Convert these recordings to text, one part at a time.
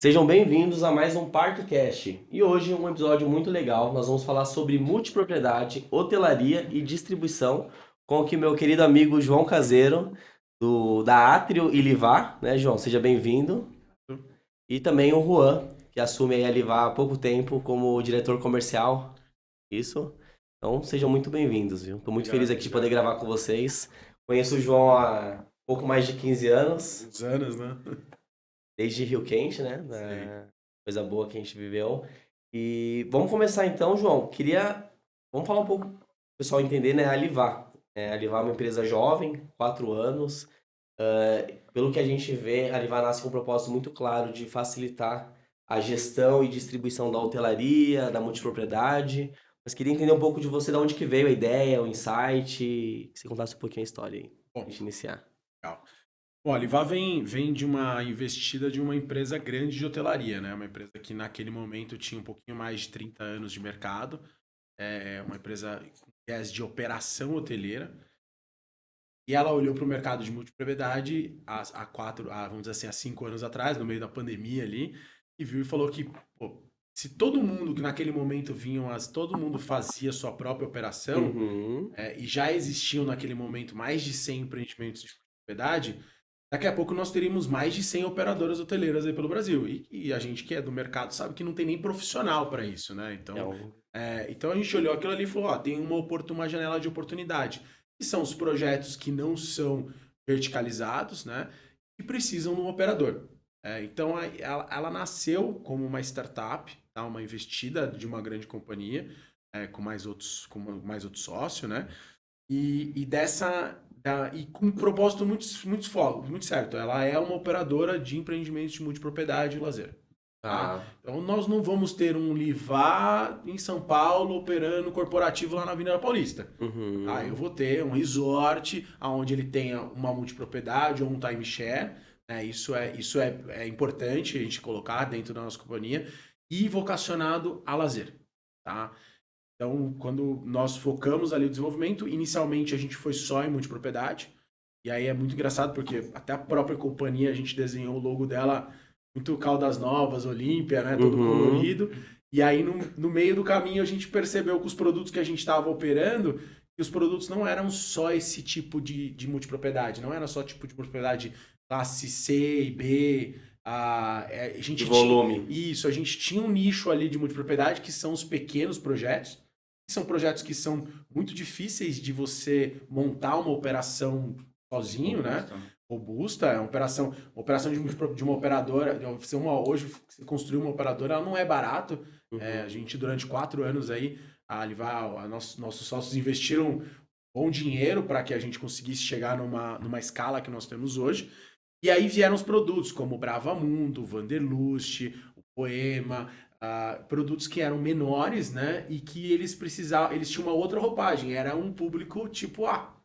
Sejam bem-vindos a mais um ParkCast. E hoje um episódio muito legal. Nós vamos falar sobre multipropriedade, hotelaria e distribuição com o que meu querido amigo João Caseiro, da Átrio e Livar, né, João? Seja bem-vindo. E também o Juan, que assume aí a Livar há pouco tempo como diretor comercial. Isso. Então sejam muito bem-vindos, viu? Estou muito feliz aqui de poder gravar com vocês. Conheço o João há pouco mais de 15 anos. Uns anos, né? Desde Rio Quente, né? Sim. Coisa boa que a gente viveu. E vamos começar então, João. Vamos falar um pouco, para o pessoal entender, né? A Livar. A Livar é uma empresa jovem, 4 anos. Pelo que a gente vê, a Livar nasce com um propósito muito claro de facilitar a gestão e distribuição da hotelaria, da multipropriedade. Mas queria entender um pouco de você, de onde que veio a ideia, o insight, que você contasse um pouquinho a história aí, pra Bom, gente iniciar. legal. Bom, a Livar vem de uma investida de uma empresa grande de hotelaria, né? Uma empresa que naquele momento tinha um pouquinho mais de 30 anos de mercado. É uma empresa com viés de operação hoteleira. E ela olhou para o mercado de multipropriedade vamos dizer assim, há 5 anos atrás, no meio da pandemia ali, e viu e falou que, pô, se todo mundo que naquele momento todo mundo fazia sua própria operação, Uhum. e já existiam naquele momento mais de 100 empreendimentos de propriedade, daqui a pouco nós teríamos mais de 100 operadoras hoteleiras aí pelo Brasil. E a gente que é do mercado sabe que não tem nem profissional para isso, né? É Então, um... então a gente olhou aquilo ali e falou, ó, tem uma janela de oportunidade. Que são os projetos que não são verticalizados, né? E precisam de um operador. Então ela nasceu como uma startup, tá? Uma investida de uma grande companhia, com mais outros sócios, né? E com um propósito muito certo. Ela é uma operadora de empreendimentos de multipropriedade e lazer. Tá? Ah, Então nós não vamos ter um Livar em São Paulo operando corporativo lá na Avenida Paulista. Tá? Eu uhum. vou ter um resort onde ele tenha uma multipropriedade ou um timeshare. Né? Isso é importante a gente colocar dentro da nossa companhia e vocacionado a lazer. Tá? Então, quando nós focamos ali o desenvolvimento, inicialmente a gente foi só em multipropriedade. E aí é muito engraçado porque até a própria companhia a gente desenhou o logo dela muito Caldas Novas, Olímpia, né? Todo Uhum. colorido. E aí no meio do caminho a gente percebeu que os produtos que a gente estava operando, que os produtos não eram só esse tipo de multipropriedade, não era só tipo de propriedade classe C e B. A De gente tinha volume. isso, a gente tinha um nicho ali de multipropriedade que são os pequenos projetos. São projetos que são muito difíceis de você montar uma operação sozinho, né? Robusta, né? Robusta, é uma operação de uma operadora, hoje você construir uma operadora, ela não é barato. A Uhum. gente durante 4 anos aí, nossos sócios investiram bom dinheiro para que a gente conseguisse chegar numa escala que nós temos hoje. E aí vieram os produtos como o Brava Mundo, o Vanderlust, o Poema, produtos que eram menores, né? E que eles tinham uma outra roupagem, era um público tipo A.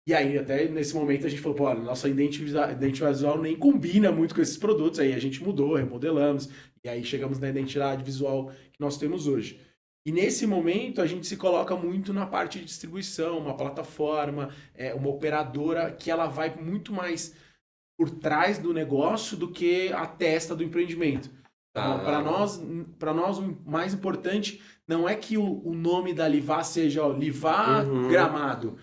E aí, até nesse momento, a gente falou, pô, olha, nossa identidade visual nem combina muito com esses produtos. Aí a gente mudou, remodelamos, e aí chegamos na identidade visual que nós temos hoje. E nesse momento, a gente se coloca muito na parte de distribuição, uma plataforma, uma operadora que ela vai muito mais por trás do negócio do que a testa do empreendimento. Então, Ah, para nós o mais importante não é que o nome da Livar seja Livar uhum. Gramado.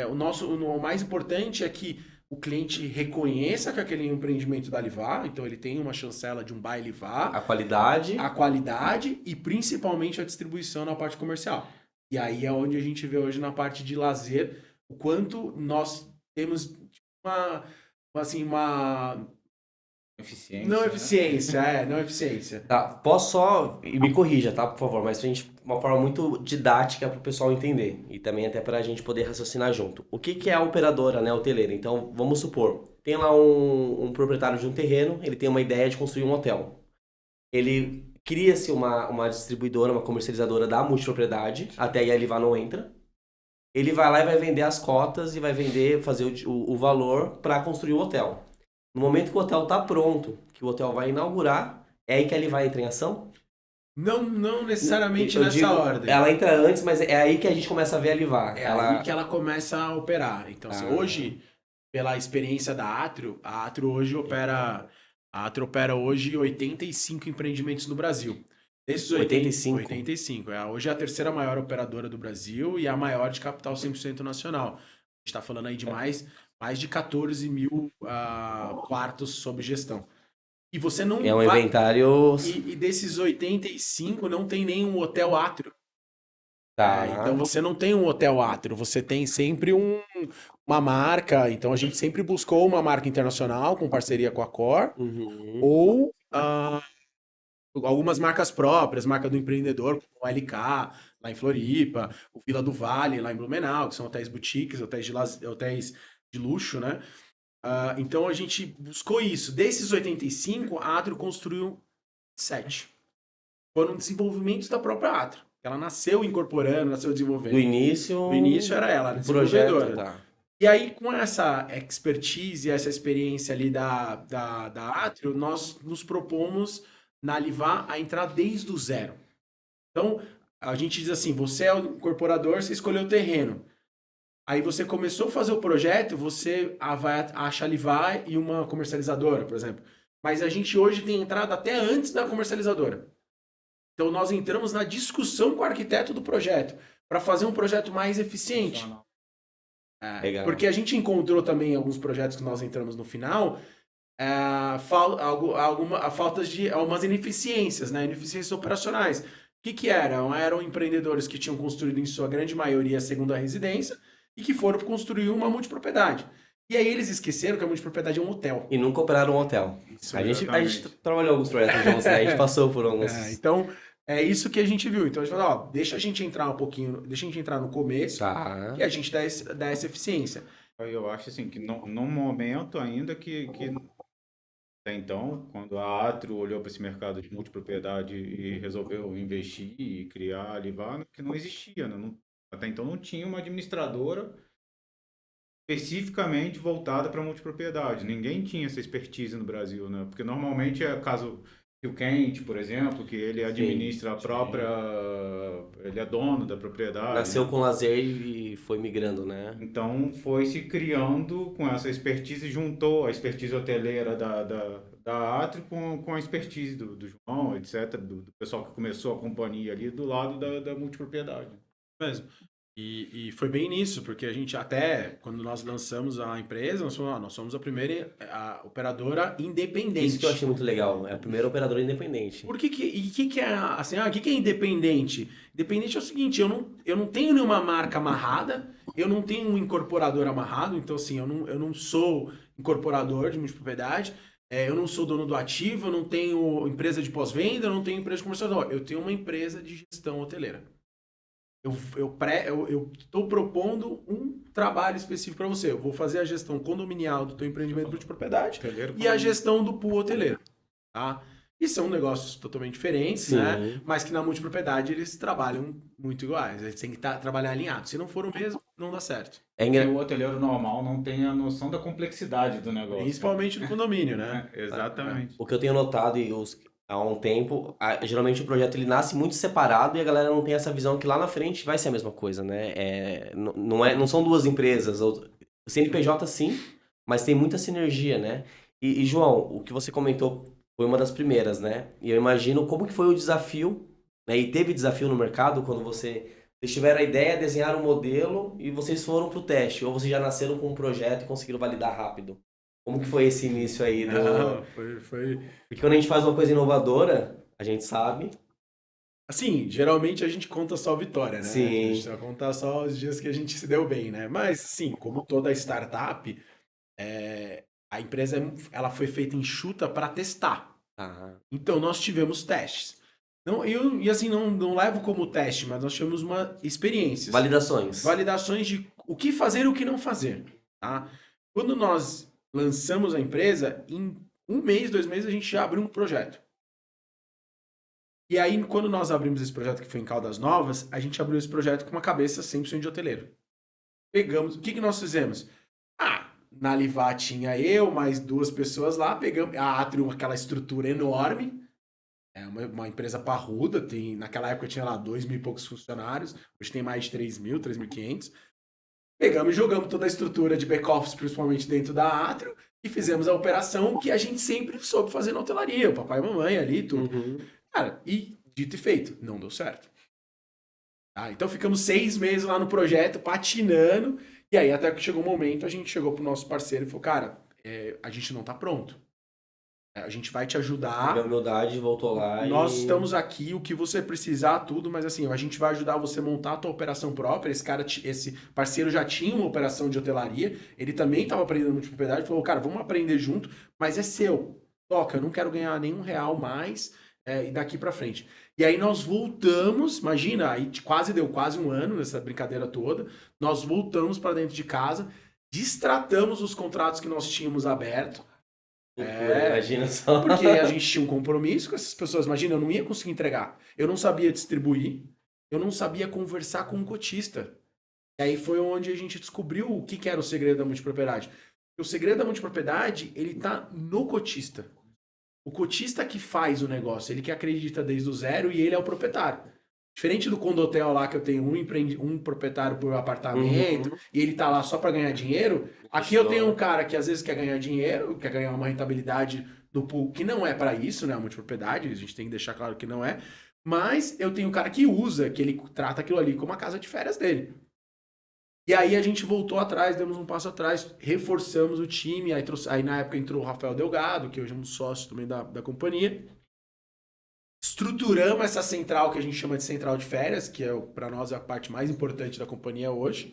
O mais importante é que o cliente reconheça que aquele empreendimento da Livar, então ele tem uma chancela de um By A Livar, a qualidade. qualidade e principalmente a distribuição na parte comercial. E aí é onde a gente vê hoje na parte de lazer o quanto nós temos uma, uma não Eficiência, né? eficiência, não eficiência. Tá, posso só. E me corrija, tá, por favor, mas pra gente, uma forma muito didática pro pessoal entender. E também até pra gente poder raciocinar junto. O que que é a operadora, né, hoteleira? Então, vamos supor, tem lá um proprietário de um terreno, ele tem uma ideia de construir um hotel. Ele cria-se uma distribuidora, uma comercializadora da multipropriedade, até aí a Livar não entra. Ele vai lá e vai vender as cotas e vai vender, fazer o valor para construir o hotel. No momento que o hotel tá pronto, que o hotel vai inaugurar, é aí que ele vai entrar em ação? Não, não necessariamente Eu nessa digo, ordem. ela entra antes, mas é aí que a gente começa a ver a Livar. É aí Ela. que ela começa a operar. Então, assim, Ah, hoje, pela experiência da Atrio, a Atrio hoje opera A Atrio opera hoje 85 empreendimentos no Brasil. Desses 85? 85. Hoje é a terceira maior operadora do Brasil e a maior de capital 100% nacional. A gente está falando aí de mais de 14 mil quartos sob gestão. E você não É um inventário... E desses 85, não tem nenhum hotel Atrio. Tá. Então você não tem um hotel Atrio, você tem sempre uma marca. Então a gente sempre buscou uma marca internacional com parceria com a Core, ou algumas marcas próprias, marca do empreendedor, como o LK, lá em Floripa, o Vila do Vale, lá em Blumenau, que são hotéis boutiques, hotéis de luxo, né? Então a gente buscou isso. Desses 85, a Atrio construiu 7. Foram desenvolvimentos da própria Atrio. Ela nasceu incorporando, nasceu desenvolvendo. Do início... No início era ela, a desenvolvedora. Projeto, tá. E aí, com essa expertise, essa experiência ali da Atrio, nós nos propomos na Alivá a entrar desde o zero. Então, a gente diz assim, você é o incorporador, você escolheu o terreno. Aí você começou a fazer o projeto, você acha a Alivá e uma comercializadora, por exemplo. Mas a gente hoje tem entrada até antes da comercializadora. Então, nós entramos na discussão com o arquiteto do projeto, para fazer um projeto mais eficiente. Porque a gente encontrou também alguns projetos que nós entramos no final, faltas de algumas ineficiências, né? Ineficiências operacionais. O que eram? Eram empreendedores que tinham construído, em sua grande maioria, a segunda residência e que foram construir uma multipropriedade. E aí eles esqueceram que a multipropriedade é um hotel. E nunca operaram um hotel. Isso, A gente trabalhou alguns projetos juntos, né? A gente passou por alguns... Então, é isso que a gente viu. Então, a gente falou, deixa a gente entrar um pouquinho, deixa a gente entrar no começo, tá. E a gente dá essa eficiência. Eu acho assim, que no momento ainda que até então, quando a Atrio olhou para esse mercado de multipropriedade e resolveu investir e criar a Alivá, que não existia, né? Até então não tinha uma administradora especificamente voltada para multipropriedade. Ninguém tinha essa expertise no Brasil, né? Porque normalmente é caso o Kent, por exemplo, que ele administra a própria... Ele é dono da propriedade. Nasceu com lazer e foi migrando, né? Então foi se criando com essa expertise, juntou a expertise hoteleira da Atrio com a expertise do João, etc., do pessoal que começou a companhia ali do lado da multipropriedade. Mesmo. E foi bem nisso, porque a gente até, quando nós lançamos a empresa, nós somos a primeira operadora independente. Isso que eu achei muito legal, é a primeira operadora independente. Por que é, assim, o que é independente? Independente é o seguinte, eu não tenho nenhuma marca amarrada, eu não tenho um incorporador amarrado, então assim, eu não sou incorporador de multipropriedade, eu não sou dono do ativo, eu não tenho empresa de pós-venda, eu não tenho empresa de comercialização, eu tenho uma empresa de gestão hoteleira. Eu estou propondo um trabalho específico para você. Eu vou fazer a gestão condominial do teu empreendimento de propriedade e a gestão do pool hoteleiro. Tá? E são negócios totalmente diferentes, né? Mas que na multipropriedade eles trabalham muito iguais. Eles têm que trabalhar alinhados. Se não for o mesmo, não dá certo. Porque o hoteleiro normal não tem a noção da complexidade do negócio. Principalmente no condomínio, né? Exatamente. O que eu tenho notado há um tempo, geralmente o projeto ele nasce muito separado e a galera não tem essa visão que lá na frente vai ser a mesma coisa, né? Não são duas empresas. O CNPJ sim, mas tem muita sinergia, né? E João, o que você comentou foi uma das primeiras, né? E eu imagino como que foi o desafio, né? E teve desafio no mercado quando vocês tiveram a ideia, desenharam um modelo e vocês foram pro teste, ou vocês já nasceram com um projeto e conseguiram validar rápido? Como que foi esse início aí? Foi... Porque quando a gente faz uma coisa inovadora, a gente sabe... Assim, geralmente a gente conta só a vitória, né? Sim. A gente só conta só os dias que a gente se deu bem, né? Mas, sim, como toda startup, a empresa ela foi feita enxuta para testar. Então, nós tivemos testes. E assim, não levo como teste, mas nós tivemos experiências. Validações de o que fazer e o que não fazer. Tá? Quando nós lançamos a empresa, em 1 mês, 2 meses, a gente já abriu um projeto. E aí, quando nós abrimos esse projeto, que foi em Caldas Novas, a gente abriu esse projeto com uma cabeça 100% de hoteleiro. Pegamos, o que nós fizemos? Na Alivá tinha eu, mais 2 pessoas lá, pegamos a Atrio, aquela estrutura enorme, uma empresa parruda, naquela época tinha lá 2.000 e poucos funcionários, hoje tem mais de 3.000, 3.500. Pegamos e jogamos toda a estrutura de back-office, principalmente dentro da Atrio, e fizemos a operação que a gente sempre soube fazer na hotelaria, o papai e a mamãe ali, tudo. Uhum. Cara, e dito e feito, não deu certo. Tá? Então ficamos 6 meses lá no projeto, patinando, e aí até que chegou o momento, a gente chegou pro nosso parceiro e falou, cara, a gente não tá pronto. A gente vai te Teve ajudar. a humildade, voltou lá Nós e... estamos aqui, o que você precisar, tudo, mas assim, a gente vai ajudar você a montar a tua operação própria. Esse parceiro já tinha uma operação de hotelaria, ele também estava aprendendo multipropriedade, falou, cara, vamos aprender junto, mas é seu. Toca, eu não quero ganhar nenhum real mais e daqui pra frente. E aí nós voltamos, imagina, aí deu quase um ano nessa brincadeira toda, nós voltamos para dentro de casa, destratamos os contratos que nós tínhamos aberto. Imagina só. Porque a gente tinha um compromisso com essas pessoas. Imagina, eu não ia conseguir entregar. Eu não sabia distribuir. Eu não sabia conversar com um cotista. E aí foi onde a gente descobriu o que era o segredo da multipropriedade. O segredo da multipropriedade, ele tá no cotista. O cotista que faz o negócio, ele que acredita desde o zero e ele é o proprietário. Diferente do condotel lá que eu tenho um proprietário por apartamento e ele tá lá só para ganhar dinheiro, aqui eu tenho um cara que às vezes quer ganhar dinheiro, quer ganhar uma rentabilidade do pool, que não é para isso, né, a multipropriedade, a gente tem que deixar claro que não é, mas eu tenho um cara que usa, que ele trata aquilo ali como a casa de férias dele. E aí a gente voltou atrás, demos um passo atrás, reforçamos o time, aí na época entrou o Rafael Delgado, que hoje é um sócio também da companhia. Estruturamos essa central que a gente chama de central de férias, que para nós é a parte mais importante da companhia hoje.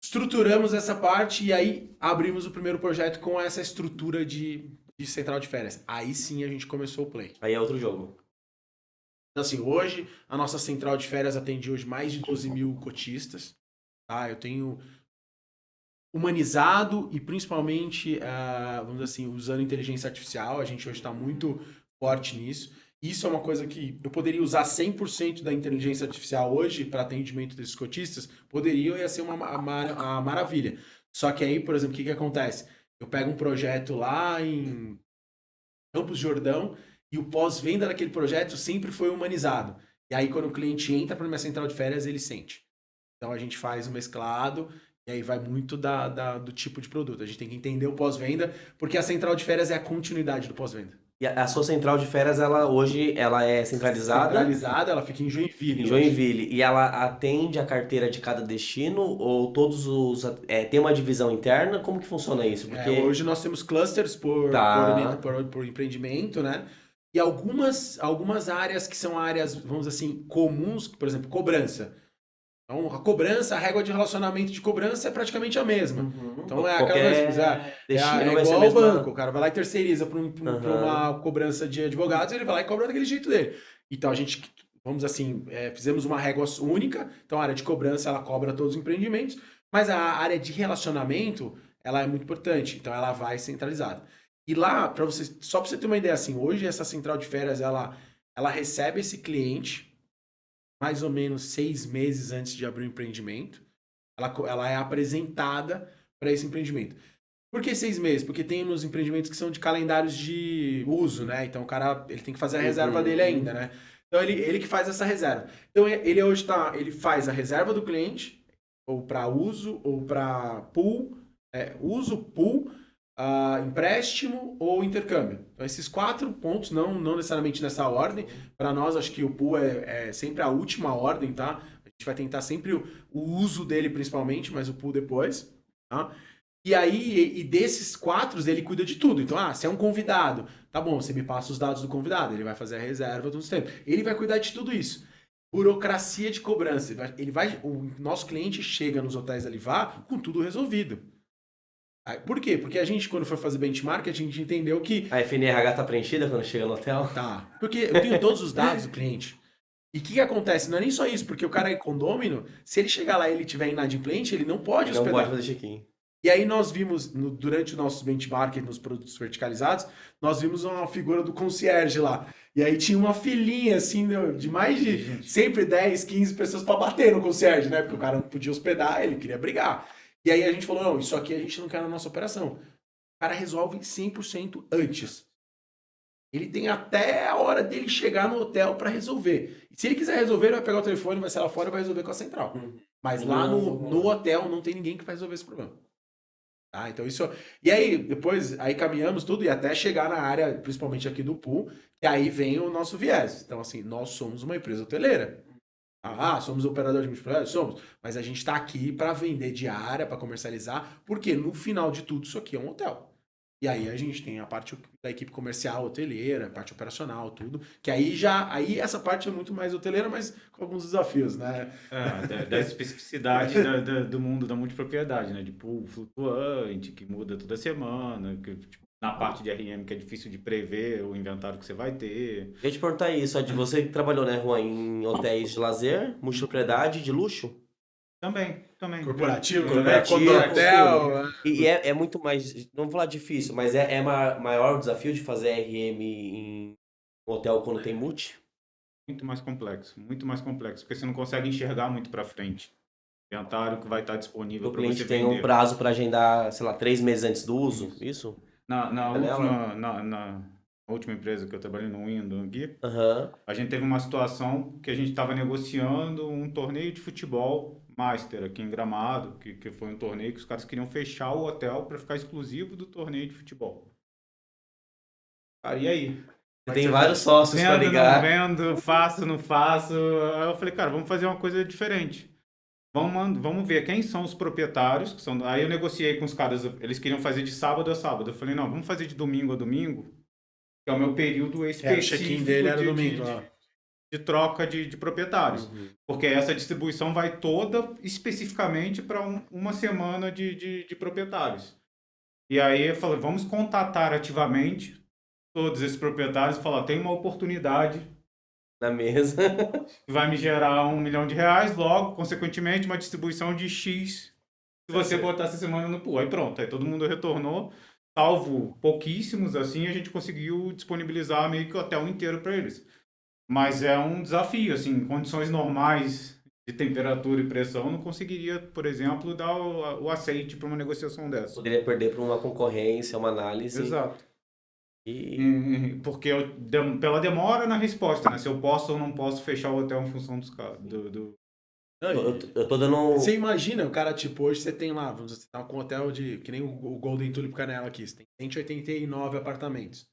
Estruturamos essa parte e aí abrimos o primeiro projeto com essa estrutura de central de férias. Aí sim a gente começou o play. Aí é outro jogo. Então assim, hoje a nossa central de férias atende hoje mais de 12 mil cotistas. Tá? Eu tenho humanizado e principalmente, vamos dizer assim, usando inteligência artificial. A gente hoje está muito forte nisso. Isso é uma coisa que eu poderia usar 100% da inteligência artificial hoje para atendimento desses cotistas, ia ser uma maravilha. Só que aí, por exemplo, o que acontece? Eu pego um projeto lá em Campos de Jordão e o pós-venda daquele projeto sempre foi humanizado. E aí, quando o cliente entra para minha central de férias, ele sente. Então, a gente faz o mesclado e aí vai muito do tipo de produto. A gente tem que entender o pós-venda, porque a central de férias é a continuidade do pós-venda. E a sua central de férias, hoje ela é centralizada? Centralizada, ela fica em Joinville. Em Joinville. E ela atende a carteira de cada destino? Ou todos os... tem uma divisão interna? Como que funciona isso? Porque... hoje nós temos clusters por empreendimento, né? E algumas áreas que são áreas, vamos dizer assim, comuns, por exemplo, cobrança. Então, a cobrança, a régua de relacionamento de cobrança é praticamente a mesma. Então, é aquela coisa, igual ao banco. O cara vai lá e terceiriza para uma cobrança de advogados, ele vai lá e cobra daquele jeito dele. Então, a gente, vamos assim, fizemos uma régua única. Então, a área de cobrança, ela cobra todos os empreendimentos. Mas a área de relacionamento, ela é muito importante. Então, ela vai centralizada. E lá, só para você ter uma ideia, assim, hoje essa central de férias, ela recebe esse cliente mais ou menos 6 meses antes de abrir o empreendimento. Ela é apresentada para esse empreendimento. Por que 6 meses? Porque tem nos empreendimentos que são de calendários de uso, né? Então o cara ele tem que fazer a reserva dele ainda, né? Então ele que faz essa reserva. Então ele hoje ele faz a reserva do cliente, ou para uso, ou para pool, pool, empréstimo ou intercâmbio. Então, esses 4 pontos, não necessariamente nessa ordem. Para nós, acho que o pool é sempre a última ordem, tá? A gente vai tentar sempre o uso dele principalmente, mas o pool depois, tá? E aí, desses 4, ele cuida de tudo. Então, se é um convidado, tá bom, você me passa os dados do convidado, ele vai fazer a reserva todo o tempo. Ele vai cuidar de tudo isso. Burocracia de cobrança. O nosso cliente chega nos hotéis da Livar com tudo resolvido. Por quê? Porque a gente, quando foi fazer benchmark, a gente entendeu que... A FNRH tá preenchida quando chega no hotel? Tá. Porque eu tenho todos os dados do cliente. E o que acontece? Não é nem só isso, porque o cara é condômino, se ele chegar lá e ele tiver inadimplente, ele não pode hospedar. Não pode fazer check-in. E aí nós vimos, durante o nosso benchmark nos produtos verticalizados, nós vimos uma figura do concierge lá. E aí tinha uma filinha, assim, de mais de sempre 10, 15 pessoas para bater no concierge, né? Porque o cara não podia hospedar, ele queria brigar. E aí a gente falou, não, isso aqui a gente não quer na nossa operação. O cara resolve 100% antes. Ele tem até a hora dele chegar no hotel para resolver. E se ele quiser resolver, ele vai pegar o telefone, vai sair lá fora e vai resolver com a central. Mas lá no hotel não tem ninguém que vai resolver esse problema. Tá? Então isso. E aí, depois, aí caminhamos tudo e até chegar na área, principalmente aqui do pool, e aí vem o nosso viés. Então, assim, nós somos uma empresa hoteleira. Somos operador de multiplayer? Somos. Mas a gente está aqui para vender diária, para comercializar, porque no final de tudo, isso aqui é um hotel. E aí a gente tem a parte da equipe comercial, hoteleira, a parte operacional, tudo. Que aí essa parte é muito mais hoteleira, mas com alguns desafios, né? Das especificidades do mundo da multipropriedade, né? De pool flutuante, que muda toda semana, que, tipo, na parte de RM que é difícil de prever o inventário que você vai ter. Eu ia te perguntar isso, Ed, você que trabalhou, né, Juan, em hotéis de lazer, multipropriedade, de luxo? Também. Corporativo, Corporativo, né? Hotel. E é muito mais, não vou falar difícil, mas é maior o desafio de fazer RM em hotel quando tem multi? Muito mais complexo, porque você não consegue enxergar muito para frente. Inventário que vai estar disponível O para cliente você tem vender. um prazo para agendar, sei lá, 3 meses antes do uso, isso? Na última empresa que eu trabalhei no Windows aqui, Aham. a gente teve uma situação que a gente estava negociando um torneio de futebol Master aqui em Gramado, que foi um torneio que os caras queriam fechar o hotel para ficar exclusivo do torneio de futebol. Cara, e aí? Você tem vários sócios para Vendo, não ligar. vendo, faço, não faço. Aí eu falei, cara, vamos fazer uma coisa diferente. Vamos ver quem são os proprietários. Aí eu negociei com os caras, eles queriam fazer de sábado a sábado. Eu falei, não, vamos fazer de domingo a domingo, que é o meu período O específico check-in dele era domingo, ó. de troca de proprietários. Uhum. Porque essa distribuição vai toda especificamente para uma semana de proprietários. E aí eu falei, vamos contatar ativamente todos esses proprietários e falar, tem uma oportunidade Na mesa. que vai me gerar R$ 1 milhão, logo, consequentemente, uma distribuição de X se você botar essa semana no pool. Aí pronto, aí todo mundo retornou, salvo pouquíssimos, assim, a gente conseguiu disponibilizar meio que o hotel inteiro para eles. Mas é um desafio, assim, em condições normais de temperatura e pressão, eu não conseguiria, por exemplo, dar o aceite para uma negociação dessa. Poderia perder para uma concorrência, uma análise. Exato. E Porque pela demora na resposta, né? Se eu posso ou não posso fechar o hotel em função dos casos. eu tô dando. Você imagina, o cara, tipo, hoje você tem lá, você tá com um hotel de, que nem o Golden Tulip Canela aqui, você tem 189 apartamentos.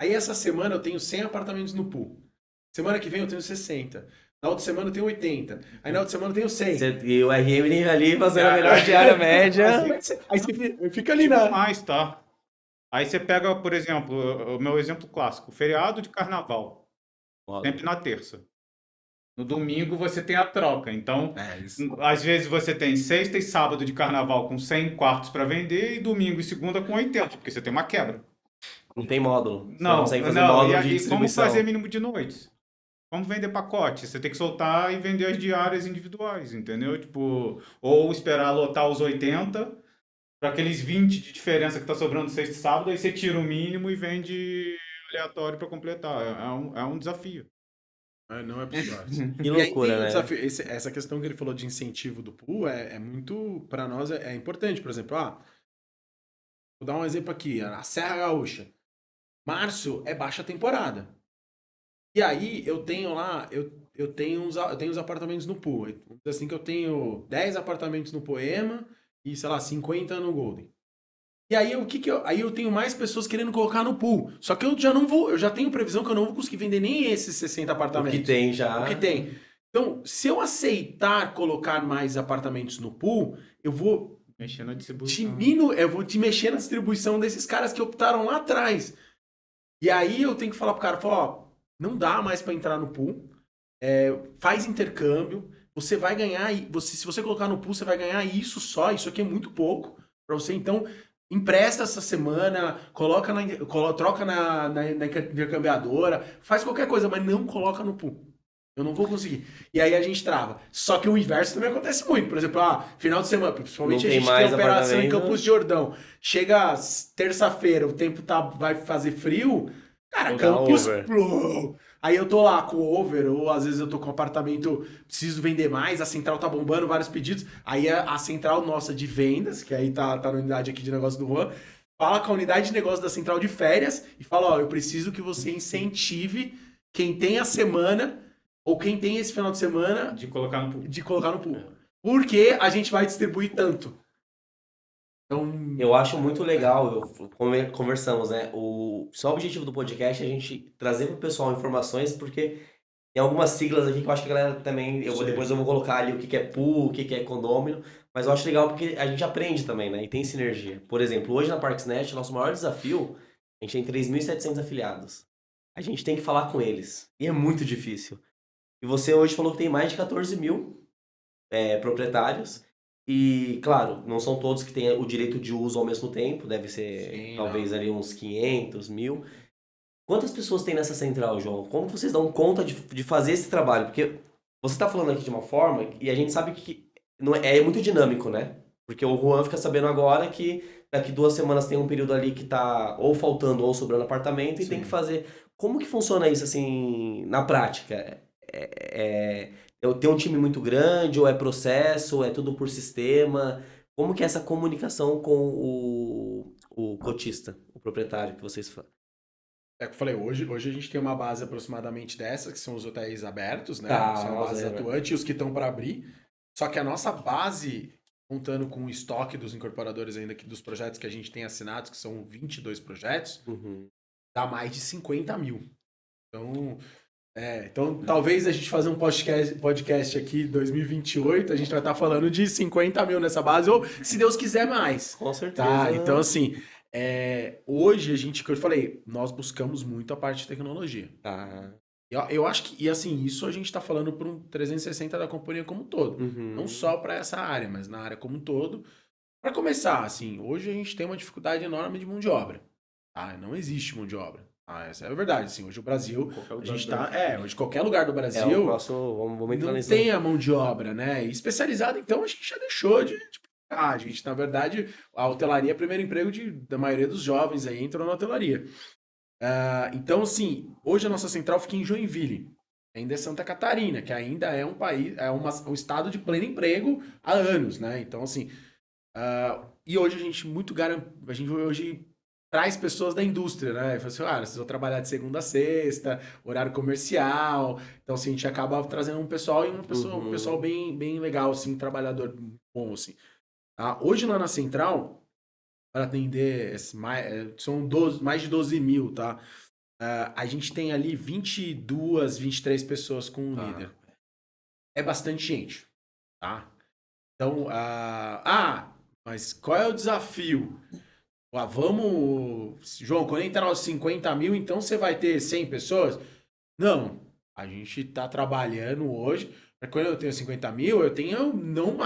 Aí essa semana eu tenho 100 apartamentos no pool. Semana que vem eu tenho 60. Na outra semana eu tenho 80. Aí na outra semana eu tenho 100. E o RM ali fazendo a melhor diária média. Aí você fica ali na... Mais, tá? Aí você pega, por exemplo, o meu exemplo clássico, feriado de carnaval, sempre na terça. No domingo você tem a troca, então às vezes você tem sexta e sábado de carnaval com 100 quartos para vender e domingo e segunda com 80, porque você tem uma quebra. Não tem módulo. Você Não, consegue fazer não, módulo e de aí como distribuição. fazer mínimo de noites? Como vender pacote? Você tem que soltar e vender as diárias individuais, entendeu? Tipo, ou esperar lotar os 80 para aqueles 20 de diferença que tá sobrando sexta e sábado, aí você tira o mínimo e vende aleatório para completar. É um desafio. Não é possível. Que E aí tem loucura, um né? desafio, essa questão que ele falou de incentivo do pool é muito, para nós, é importante. Por exemplo, vou dar um exemplo aqui, a Serra Gaúcha. Março é baixa temporada. E aí eu tenho lá, eu tenho os apartamentos no pool. Vamos dizer assim que eu tenho 10 apartamentos no Poema e, sei lá, 50 no Golden. E aí aí eu tenho mais pessoas querendo colocar no pool. Só que eu já não vou, eu já tenho previsão que eu não vou conseguir vender nem esses 60 O apartamentos. que tem já. O que tem. Então, se eu aceitar colocar mais apartamentos no pool, eu vou Mexer na distribuição. eu vou te mexer na distribuição desses caras que optaram lá atrás. E aí eu tenho que falar pro cara, ó, não dá mais para entrar no pool, faz intercâmbio, você vai ganhar, se você colocar no pool, você vai ganhar isso só, isso aqui é muito pouco para você, então empresta essa semana, troca na intercambiadora, faz qualquer coisa, mas não coloca no pool. Eu não vou conseguir. E aí a gente trava. Só que o inverso também acontece muito. Por exemplo, final de semana, principalmente Não a tem gente mais tem operação em apartamento. Campos de Jordão. Chega terça-feira, o tempo vai fazer frio. Cara, Vou dar Campos. over. Aí eu tô lá com over, ou às vezes eu tô com apartamento, preciso vender mais, a central tá bombando, vários pedidos. Aí a central nossa de vendas, que aí tá na unidade aqui de negócio do Juan, fala com a unidade de negócio da central de férias e fala, ó, eu preciso que você incentive quem tem a semana ou quem tem esse final de semana De colocar no pool. de colocar no pool. Porque a gente vai distribuir tanto. Então, Eu acho muito legal, conversamos, né? Só o objetivo do podcast é a gente trazer para o pessoal informações, porque tem algumas siglas aqui que eu acho que a galera também. Sei. Depois eu vou colocar ali o que que é pool, o que que é condômino, mas eu acho legal porque a gente aprende também, né? E tem sinergia. Por exemplo, hoje na Parksnet, nosso maior desafio, a gente tem 3.700 afiliados. A gente tem que falar com eles. E é muito difícil. E você hoje falou que tem mais de 14 mil proprietários. E, claro, não são todos que têm o direito de uso ao mesmo tempo, deve ser Sim, talvez não. ali uns 500 mil. Quantas pessoas tem nessa central, João? Como vocês dão conta de fazer esse trabalho? Porque você está falando aqui de uma forma e a gente sabe que não é muito dinâmico, né? Porque o Juan fica sabendo agora que daqui 2 semanas tem um período ali que tá ou faltando ou sobrando apartamento e tem que Sim. fazer. Como que funciona isso assim na prática? Tem um time muito grande ou é processo, ou é tudo por sistema? Como que é essa comunicação com o cotista, o proprietário que vocês fazem? É o que eu falei, hoje a gente tem uma base aproximadamente dessa, que são os hotéis abertos, né? Tá, São nossa, bases atuantes e os que estão para abrir. Só que a nossa base, contando com o estoque dos incorporadores ainda aqui dos projetos que a gente tem assinados, que são 22 projetos, Uhum. dá mais de 50 mil. Então talvez a gente fazer um podcast aqui 2028, a gente vai estar falando de 50 mil nessa base, ou se Deus quiser mais. Com certeza. Tá? Então, assim, hoje a gente, que eu falei, nós buscamos muito a parte de tecnologia. Tá. Eu acho que, e assim, isso a gente está falando para um 360 da companhia como um todo. Não Uhum. só para essa área, mas na área como um todo. Para começar, assim, hoje a gente tem uma dificuldade enorme de mão de obra. Tá? Não existe mão de obra. Essa é a verdade. Assim, hoje o Brasil, Qualquer a lugar gente do tá. Brasil. Hoje qualquer lugar do É o Brasil próximo. Vamos entrar não nisso. tem a mão de obra, né? E especializada, então, a gente já deixou de. A gente, na verdade, a hotelaria é o primeiro emprego da maioria dos jovens aí entram na hotelaria. Então, assim, hoje a nossa central fica em Joinville. Ainda é Santa Catarina, que ainda é um país, um estado de pleno emprego há anos, né? Então, assim, e hoje a gente a gente hoje traz pessoas da indústria, né? Fala assim, vocês vão trabalhar de segunda a sexta, horário comercial. Então, assim, a gente acaba trazendo um pessoal e um pessoal Uhum. bem, bem legal, assim, trabalhador bom, assim. Hoje lá na central, para atender são mais de 12 mil, tá? A gente tem ali 22, 23 pessoas com um Tá. líder. É bastante gente, tá? Então, mas qual é o desafio? João, quando entrar os 50 mil, então você vai ter 100 pessoas? Não, a gente está trabalhando hoje, para quando eu tenho 50 mil, eu tenho não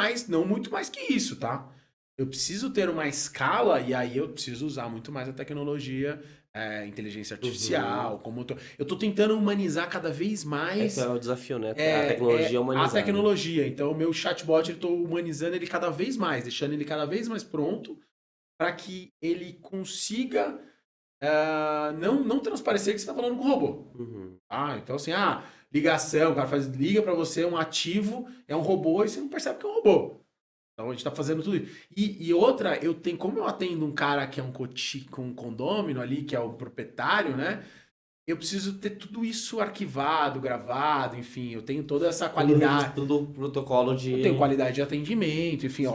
muito mais que isso, tá? Eu preciso ter uma escala e aí eu preciso usar muito mais a tecnologia, inteligência Uhum. artificial, eu tô tentando humanizar cada vez Esse é mais o desafio, né? A tecnologia a humanizada. tecnologia. Então, o meu chatbot, eu tô humanizando ele cada vez mais, deixando ele cada vez mais pronto para que ele consiga não transparecer que você está falando com o robô. Uhum. Então assim, ligação, o cara liga para você um ativo, é um robô e você não percebe que é um robô. Então a gente está fazendo tudo isso. E outra, como eu atendo um cara que é com um condômino ali, que é o proprietário, né? Eu preciso ter tudo isso arquivado, gravado, enfim, eu tenho toda essa Tudo qualidade. tudo protocolo Eu tenho de. qualidade de atendimento, enfim, Sim.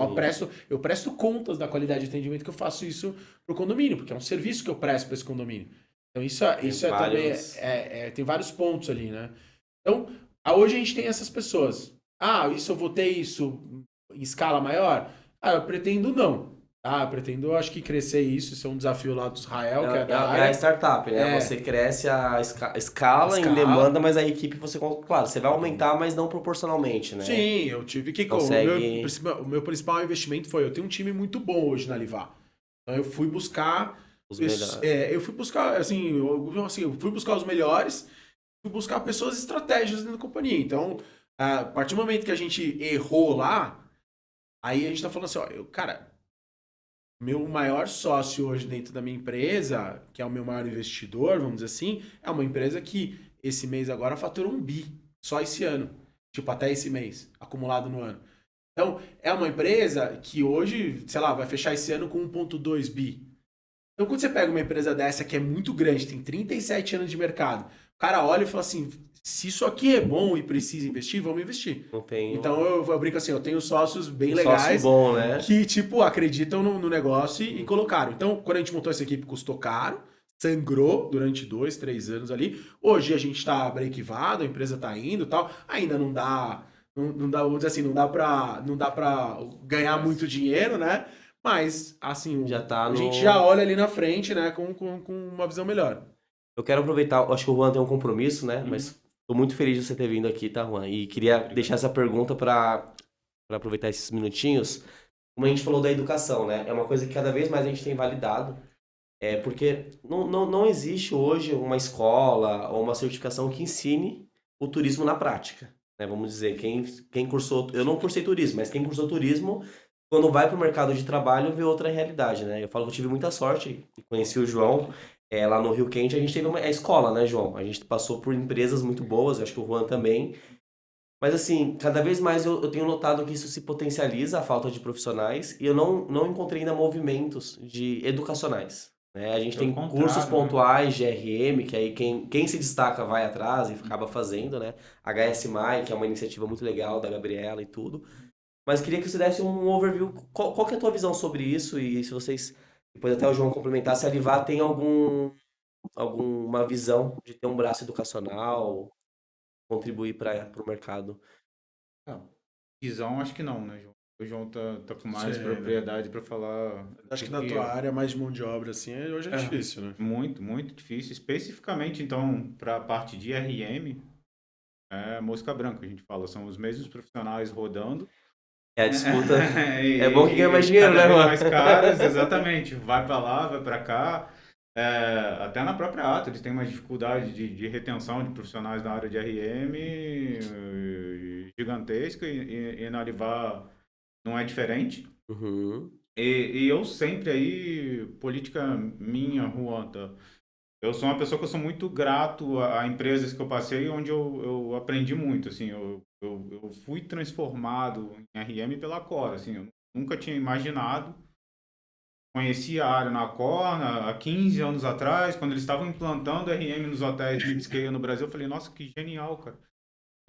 eu presto contas da qualidade de atendimento que eu faço isso pro condomínio, porque é um serviço que eu presto para esse condomínio. Então Tem isso é também vários. tem vários pontos ali, né? Então, hoje a gente tem essas pessoas. Isso eu vou ter isso em escala maior? Eu pretendo não. Eu pretendo, acho que crescer isso é um desafio lá do Israel, que é da É a área. startup, né? Você É, cresce a escala em escala. demanda, mas a equipe você. Claro, você vai Então, aumentar, mas não proporcionalmente, né? sim, eu tive que. Consegue O meu principal investimento foi: eu tenho um time muito bom hoje na Livar. Então eu fui buscar. os melhores. Eu fui buscar, eu fui buscar os melhores, fui buscar pessoas estratégicas dentro da companhia. Então, a partir do momento que a gente errou lá, aí a gente tá falando assim: cara, meu maior sócio hoje dentro da minha empresa, que é o meu maior investidor, vamos dizer assim, é uma empresa que esse mês agora faturou 1 bi, só esse ano. Tipo, até esse mês, acumulado no ano. Então, é uma empresa que hoje, sei lá, vai fechar esse ano com 1,2 bi. Então, quando você pega uma empresa dessa que é muito grande, tem 37 anos de mercado, cara olha e fala assim, se isso aqui é bom e precisa investir, vamos investir. Não tem Então eu brinco assim, eu tenho sócios bem um sócio legais bom, né? que, tipo, acreditam no negócio e colocaram. Então, quando a gente montou essa equipe, custou caro, sangrou durante 2, 3 anos ali. Hoje a gente tá breakivado, a empresa tá indo e tal. Ainda não dá, não dá, vamos dizer assim, não dá pra ganhar muito dinheiro, né? Mas, assim, Já tá a gente já no. olha ali na frente, né, com uma visão melhor. Eu quero aproveitar, acho que o Juan tem um compromisso, né? Uhum. Mas tô muito feliz de você ter vindo aqui, tá, Juan? E queria deixar essa pergunta para aproveitar esses minutinhos. Como a gente falou da educação, né? É uma coisa que cada vez mais a gente tem validado. É porque não existe hoje uma escola ou uma certificação que ensine o turismo na prática, né? Vamos dizer, quem cursou, eu não cursei turismo, mas quem cursou turismo, quando vai para o mercado de trabalho, vê outra realidade, né? Eu falo que eu tive muita sorte e conheci o João lá no Rio Quente, a gente teve a escola, né, João? A gente passou por empresas muito boas, eu acho que o Juan também. Mas assim, cada vez mais eu tenho notado que isso se potencializa, a falta de profissionais, e eu não encontrei ainda movimentos de educacionais, né? A gente Pelo tem cursos contrário, né? pontuais de RM, que aí quem se destaca vai atrás e acaba fazendo, né? HSMai, que é uma iniciativa muito legal da Gabriela e tudo. Mas queria que você desse um overview, qual que é a tua visão sobre isso, e se vocês, depois até o João complementar, se a Livar tem alguma visão de ter um braço educacional, contribuir para o mercado. Não, visão, acho que não, né, João? O João tá com mais Sei, né? propriedade para falar Acho que do na que tua eu. área mais de mão de obra, assim, hoje é É, difícil, né? muito, muito difícil. Especificamente, então, para a parte de RM, é mosca branca, a gente fala. São os mesmos profissionais rodando. É a disputa. É bom que ganha mais E dinheiro, cada né, vez mano? mais caros, exatamente. Vai para lá, vai para cá. Até na própria Atos, eles têm uma dificuldade de retenção de profissionais da área de RM gigantesca e na Alivar não é diferente. Uhum. E eu sempre aí, política minha, Juan, tá? Eu sou uma pessoa que eu sou muito grato a empresas que eu passei, onde eu aprendi muito, assim, eu fui transformado em RM pela Cora, assim, eu nunca tinha imaginado, conheci a área na Cora há 15 anos atrás, quando eles estavam implantando RM nos hotéis de Scale no Brasil, eu falei, nossa, que genial, cara,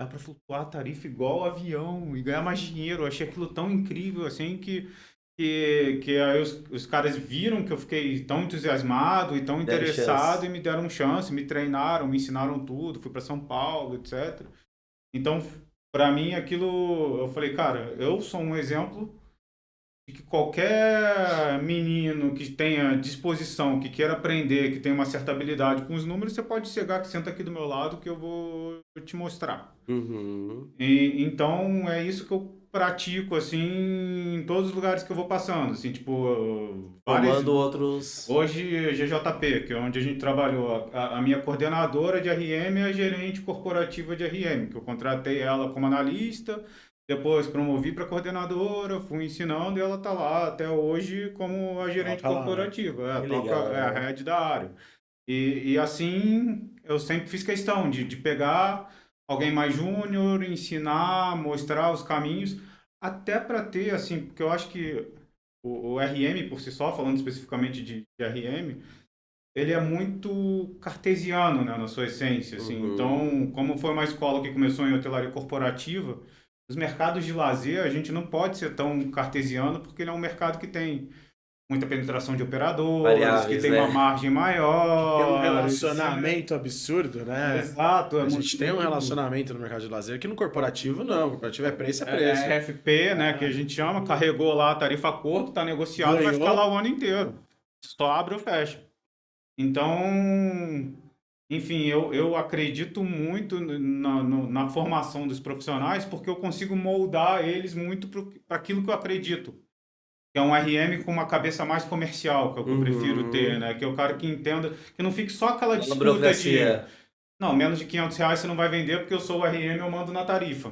dá para flutuar a tarifa igual avião e ganhar mais dinheiro, eu achei aquilo tão incrível, assim, que aí os caras viram que eu fiquei tão entusiasmado e tão Deram interessado chance. e me deram chance, me treinaram, me ensinaram tudo, fui para São Paulo, etc. Então, para mim, aquilo, eu falei, cara, eu sou um exemplo de que qualquer menino que tenha disposição, que queira aprender, que tenha uma certa habilidade com os números, você pode chegar, que senta aqui do meu lado, que eu vou te mostrar. Uhum. Então é isso que eu pratico assim em todos os lugares que eu vou passando, assim, tipo, várias Formando outros. hoje GJP, que é onde a gente trabalhou, a minha coordenadora de RM é a gerente corporativa de RM, que eu contratei ela como analista, depois promovi para coordenadora, fui ensinando e ela tá lá até hoje como a Ela gerente tá lá, né? corporativa, Que toca é a legal. head da área. E assim, eu sempre fiz questão de pegar alguém mais júnior, ensinar, mostrar os caminhos, até para ter, assim, porque eu acho que o RM, por si só, falando especificamente de RM, ele é muito cartesiano, né, na sua essência, assim. Uhum. Então, como foi uma escola que começou em hotelaria corporativa, os mercados de lazer, a gente não pode ser tão cartesiano, porque ele é um mercado que tem muita penetração de operadores, que Variáveis, tem uma né? margem Que tem um maior, etc. relacionamento absurdo, né? Exato, é A gente tem um muito. relacionamento no mercado de lazer que no corporativo não. O corporativo é preço, é É preço. RFP, né, que a gente chama, carregou lá a tarifa corpo, tá negociado, vai ficar Ganhou. lá o ano inteiro. Só abre ou fecha. Então, enfim, eu acredito muito na formação dos profissionais porque eu consigo moldar eles muito para aquilo que eu acredito. Que é um RM com uma cabeça mais comercial, que é o que eu prefiro ter, Uhum. né? Que é o cara que entenda, que não fique só aquela Não na disputa de, burocracia. não, menos de R$ 500 você não vai vender porque eu sou o RM, eu mando na tarifa.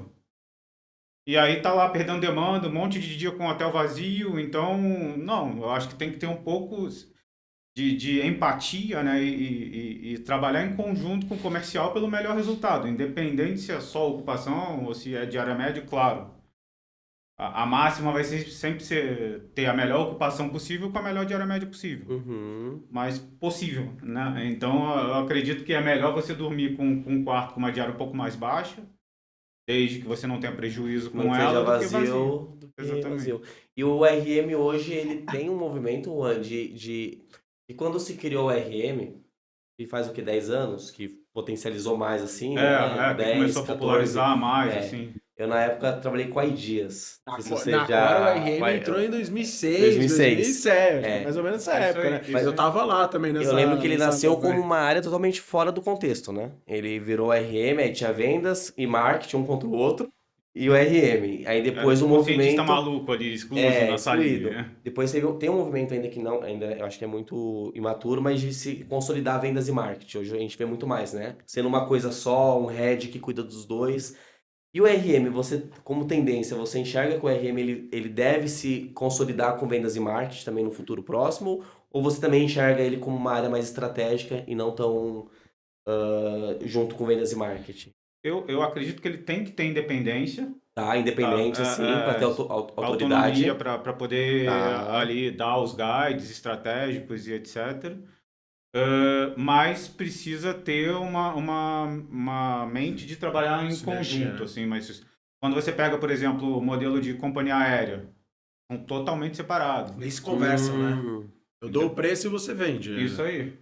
E aí tá lá perdendo demanda, um monte de dia com hotel vazio. Então, não, eu acho que tem que ter um pouco de empatia, né? E trabalhar em conjunto com o comercial pelo melhor resultado, independente se é só ocupação ou se é de área média, claro. A máxima vai ser sempre ter a melhor ocupação possível com a melhor diária média possível. Uhum. Mas possível, né? Então, eu acredito que é melhor você dormir com um quarto com uma diária um pouco mais baixa, desde que você não tenha prejuízo Não com que seja ela, do que vazio. vazio do que Exatamente. vazio. E o RM hoje, ele tem um movimento Juan, de quando se criou o RM, que faz o que, 10 anos, que potencializou mais assim, né? Que 10 começou a 14. popularizar mais, É, assim. eu na época trabalhei com a Ideas. Não sei se você Agora o já. RM entrou em 2006, 2006. 2007, É. mais ou menos essa É isso época, aí, né? é Mas isso Eu aí. tava lá também eu lembro que ele nessa nasceu nova. como uma área totalmente fora do contexto, né? Ele virou RM, aí tinha vendas e marketing um contra o outro, e o RM. Aí Era depois o tipo um cientista movimento. maluco ali, excluso na Excluído. salinha. Depois tem um movimento ainda que não, ainda eu acho que é muito imaturo, mas de se consolidar vendas e marketing. Hoje a gente vê muito mais, né? Sendo uma coisa só, um head que cuida dos dois. E o RM, você, como tendência, você enxerga que o RM ele deve se consolidar com vendas e marketing também no futuro próximo? Ou você também enxerga ele como uma área mais estratégica e não tão junto com vendas e marketing? Eu acredito que ele tem que ter independência, Tá, tá? independente assim, para ter Autonomia autoridade. para poder Tá. ali dar os guides estratégicos e etc. Mas precisa ter uma mente de trabalhar em Sinergia, conjunto, né? assim. Mas quando você pega, por exemplo, o modelo de companhia aérea, são totalmente separados, Nem se conversam, né? Hum. Eu dou o entendeu? preço e você vende. Isso aí,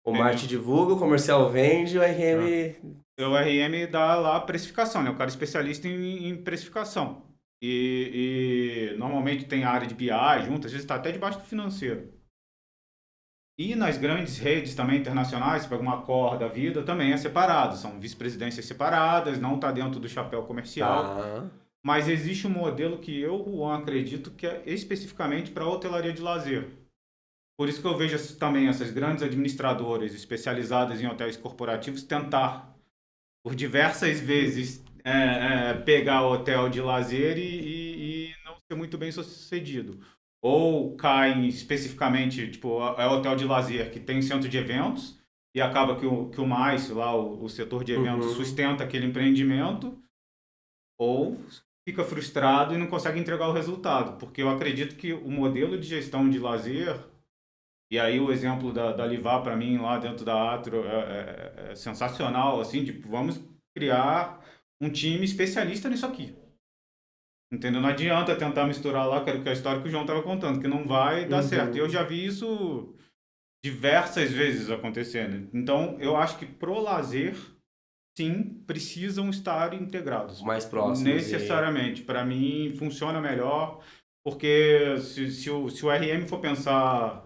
O marketing entendeu? divulga, o comercial vende, o Ah, RM. O RM dá lá a precificação, né? O cara é especialista em precificação. E normalmente tem a área de BI junto, às vezes está até debaixo do financeiro. E nas grandes redes também internacionais, para uma Cor da vida, também é separado. São vice-presidências separadas, não está dentro do chapéu comercial. Tá. Mas existe um modelo que eu, Juan, acredito que é especificamente para a hotelaria de lazer. Por isso que eu vejo também essas grandes administradoras especializadas em hotéis corporativos tentar por diversas vezes pegar hotel de lazer e não ser muito bem sucedido. Ou caem especificamente, tipo, é hotel de lazer que tem centro de eventos e acaba que o MICE, lá, o setor de eventos, Uhum. sustenta aquele empreendimento, ou fica frustrado e não consegue entregar o resultado. Porque eu acredito que o modelo de gestão de lazer, e aí o exemplo da Livar para mim lá dentro da Atro é sensacional, assim, tipo, vamos criar um time especialista nisso aqui. Entendeu? Não adianta tentar misturar lá, que era a história que o João estava contando, que não vai dar certo. E eu Uhum. já vi isso diversas vezes acontecendo. Então, eu acho que pro lazer, sim, precisam estar integrados. Mais próximos e. Necessariamente. Para mim, funciona melhor, porque se o RM for pensar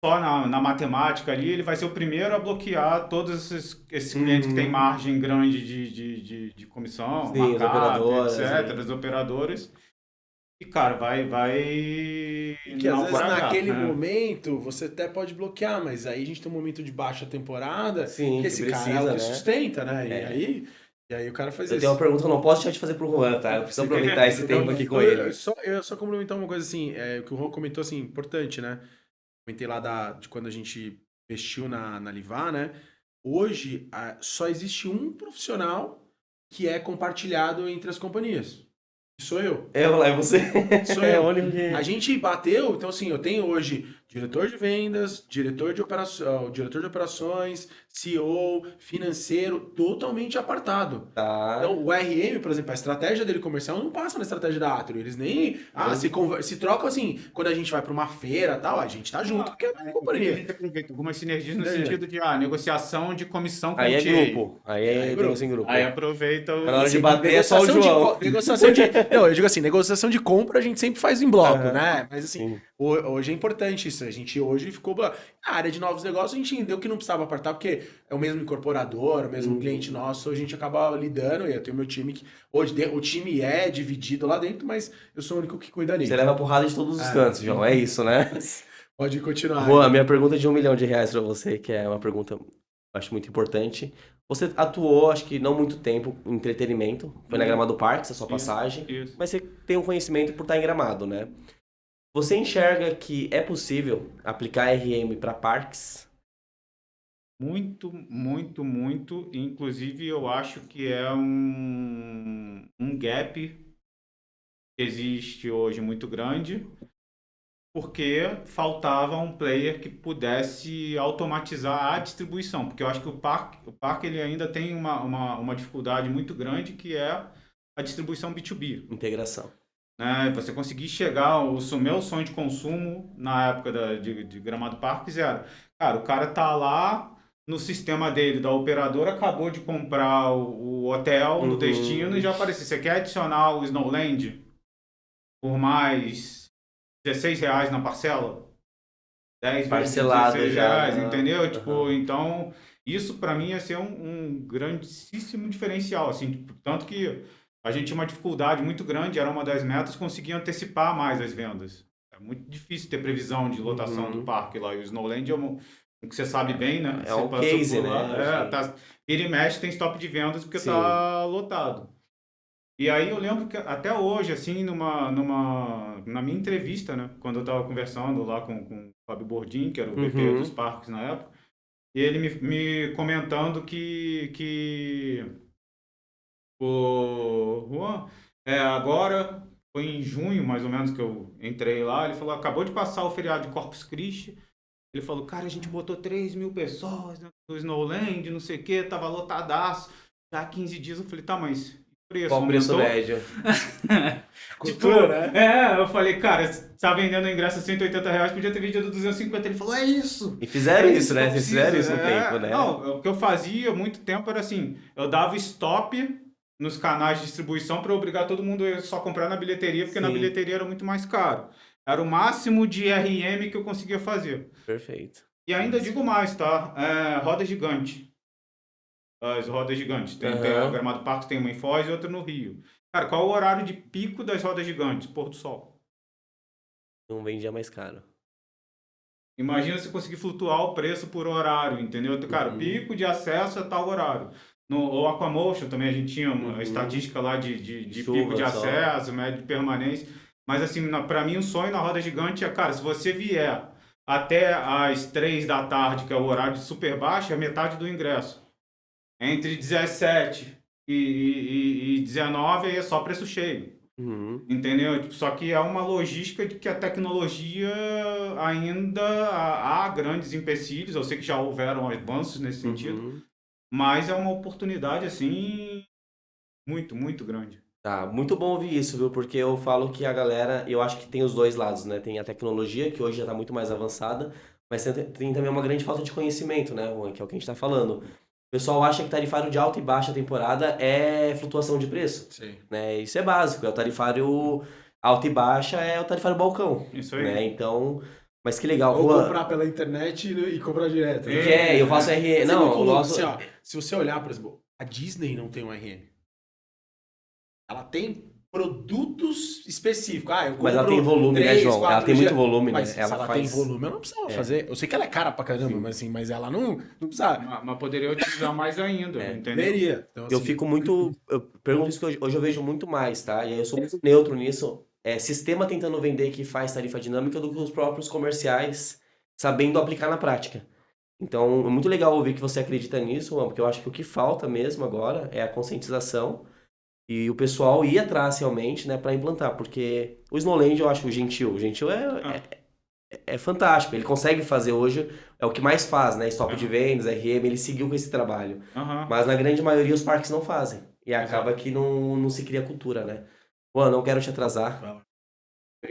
só na matemática ali, ele vai ser o primeiro a bloquear todos esses clientes que têm Uhum. margem grande de comissão, Sim, as markup, operadoras etc., e. as operadoras. E, cara, vai e que às vezes naufragar, naquele né? momento você até pode bloquear, mas aí a gente tem um momento de baixa temporada Sim, que que esse cara é o precisa, que né? sustenta, né? E É. aí, e aí o cara faz Eu tenho uma isso. pergunta que eu não posso deixar de fazer pro Juan, tá? Eu preciso aproveitar esse Não, tempo aqui com eu ele. só, eu só complementar uma coisa assim, o que o Ron comentou assim, importante, né? Comentei lá de quando a gente investiu na Livar, né? Hoje só existe um profissional que é compartilhado entre as companhias. Que sou eu. Eu lá, é você. Sou É o eu. único A que. gente bateu, então assim, eu tenho hoje diretor de vendas, diretor de operações, CEO, financeiro, totalmente apartado. Tá. Então, o RM, por exemplo, a estratégia dele comercial não passa na estratégia da Atrio. Eles nem. Se trocam assim, quando a gente vai para uma feira e tal, a gente tá junto porque é a mesma Aqui a companhia. gente aproveita algumas sinergias no Entende? sentido de negociação de comissão com Aí o é TA. grupo. Aí É, é negócio grupo. em Aí grupo. aproveita Mas na hora de Assim, bater é só o João. negociação de. Não, eu digo assim, negociação de compra a gente sempre faz em bloco, Aham. né? Mas assim, Sim. hoje é importante isso. A gente hoje ficou. Na área de novos negócios, a gente entendeu que não precisava apartar, porque é o mesmo incorporador, o mesmo cliente Uhum. nosso, a gente acaba lidando, e eu tenho meu time que. Hoje o time é dividido lá dentro, mas eu sou o único que cuida Você ali. leva porrada de todos os É, cantos, João. É isso, né? pode continuar Juan, a aí. minha pergunta é de R$ 1 milhão pra você, que é uma pergunta eu acho muito importante. Você atuou, acho que não muito tempo, em entretenimento. Foi na Uhum. Gramado Parques, a sua Isso, passagem. isso. Mas você tem um conhecimento por estar em Gramado, né? Você enxerga que é possível aplicar RM para parques? Muito, muito, muito. Inclusive, eu acho que é um gap que existe hoje muito grande, porque faltava um player que pudesse automatizar a distribuição, porque eu acho que o parque ele ainda tem uma dificuldade muito grande, que é a distribuição B2B. Integração. Né? Você conseguir chegar, meu sonho de consumo na época de Gramado Parques era, cara, o cara tá lá no sistema dele, da operadora, acabou de comprar o hotel no destino e já apareceu. Você quer adicionar o Snowland por mais R$ 16 na parcela? 10 vezes de Parcelada 16 já. reais, entendeu? Tipo, Aham. então, isso para mim ia ser um grandíssimo diferencial, assim, tipo, tanto que a gente tinha uma dificuldade muito grande, era uma das metas, conseguir antecipar mais as vendas. É muito difícil ter previsão de lotação do Uhum. parque lá, e o Snowland é o que você sabe bem, né? É Você um passou case, por lá, né? tá, vira e mexe tem stop de vendas porque Sim. tá lotado. E aí eu lembro que até hoje, assim, na minha entrevista, né, quando eu estava conversando lá com o Fábio Bordin, que era o VP dos Uhum. parques na época, e ele me comentando que o Juan, agora, foi em junho mais ou menos que eu entrei lá, ele falou, acabou de passar o feriado de Corpus Christi, ele falou, cara, a gente botou 3.000 pessoas no Snowland, não sei o que, tava lotadaço, já há 15 dias, eu falei, tá, mas o preço Qual o preço aumentou? médio? Tipo, Cultura, né? eu falei, cara, você tá vendendo o ingresso a R$ 180, podia ter vendido 250. Ele falou, é isso! E É fizeram isso, isso que eu né? Vocês fizeram preciso. isso um tempo, né? Não, o que eu fazia há muito tempo era assim, eu dava stop nos canais de distribuição para obrigar todo mundo a só comprar na bilheteria, porque na Sim. bilheteria era muito mais caro. Era o máximo de RM que eu conseguia fazer. Perfeito. E ainda digo mais, tá? Roda gigante. As rodas gigantes. Tem a Aham. Gramado Parques, tem uma em Foz e outra no Rio. Cara, qual o horário de pico das rodas gigantes? Pôr do sol. Não vendia mais caro. Imagina se conseguir flutuar o preço por horário, entendeu? Cara, Uhum. pico de acesso a tal horário. O Aquamotion também a gente tinha uma Uhum. estatística lá de pico de Chuva só. acesso, médio de permanência. Mas assim, para mim o sonho na roda gigante é, cara, se você vier até às 3 da tarde, que é o horário de super baixo, é metade do ingresso. Entre 17 e 19 aí é só preço cheio. Uhum. Entendeu? Tipo, só que é uma logística de que a tecnologia ainda há grandes empecilhos. Eu sei que já houveram avanços nesse sentido, Uhum. mas é uma oportunidade assim muito, muito grande. Tá, muito bom ouvir isso, viu? Porque eu falo que a galera, eu acho que tem os dois lados, né? Tem a tecnologia, que hoje já está muito mais avançada, mas tem também uma grande falta de conhecimento, né? Que é o que a gente está falando. O pessoal acha que tarifário de alta e baixa temporada é flutuação de preço, Sim. né? Isso é básico, é o tarifário alta e baixa, é o tarifário balcão, Isso né? aí. Então, mas que legal, Ou Juan. comprar pela internet e comprar direto, Que né? é, eu faço É. RE, Mas é muito não, o louco, nosso assim, ó. Se você olhar, por exemplo, a Disney não tem um RM. Ela tem produtos específicos. Ah, eu mas ela tem compro volume, né, 3, João? Ela 4 tem muito dias. volume, Mas né? se Ela ela tem faz volume, eu não precisava é, fazer. Eu sei que ela é cara pra caramba, sim. mas ela não precisa. Mas poderia utilizar mais ainda, É. entendeu? Poderia. Então, Eu assim, fico muito. Eu pergunto isso que hoje eu vejo muito mais, tá? E aí eu sou muito neutro nisso. É sistema tentando vender que faz tarifa dinâmica do que os próprios comerciais sabendo aplicar na prática. Então, é muito legal ouvir que você acredita nisso, Juan, porque eu acho que o que falta mesmo agora é a conscientização e o pessoal ir atrás realmente, né, para implantar. Porque o Snowland eu acho gentil. O gentil Ah, é fantástico. Ele consegue fazer hoje, é o que mais faz, né? Stop de aham, vendas, RM, ele seguiu com esse trabalho. aham, Mas na grande maioria os parques não fazem. E acaba exato. que não se cria cultura, né? Juan, não quero te atrasar. fala.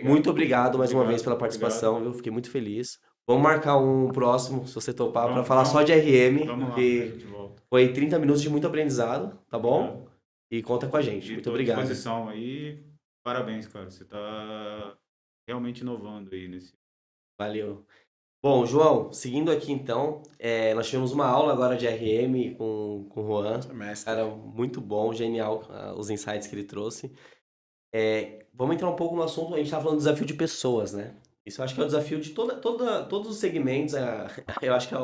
Muito Obrigado. obrigado mais uma vez Obrigado, pela obrigado. participação, viu? Fiquei muito feliz. Vamos marcar um próximo, se você topar, para falar só de Vamos, RM, vamos lá, a que gente volta. foi 30 minutos de muito aprendizado, tá bom? Obrigado. E conta com a gente. E Muito estou à obrigado. disposição aí. Parabéns, cara. Você está realmente inovando aí nesse. Valeu. Bom, João, seguindo aqui então, nós tivemos uma aula agora de RM com o Juan. Semestre. Cara, muito bom, genial, os insights que ele trouxe. Vamos entrar um pouco no assunto, a gente estava falando do desafio de pessoas, né? Isso eu acho que é o desafio de todos os segmentos. Eu acho que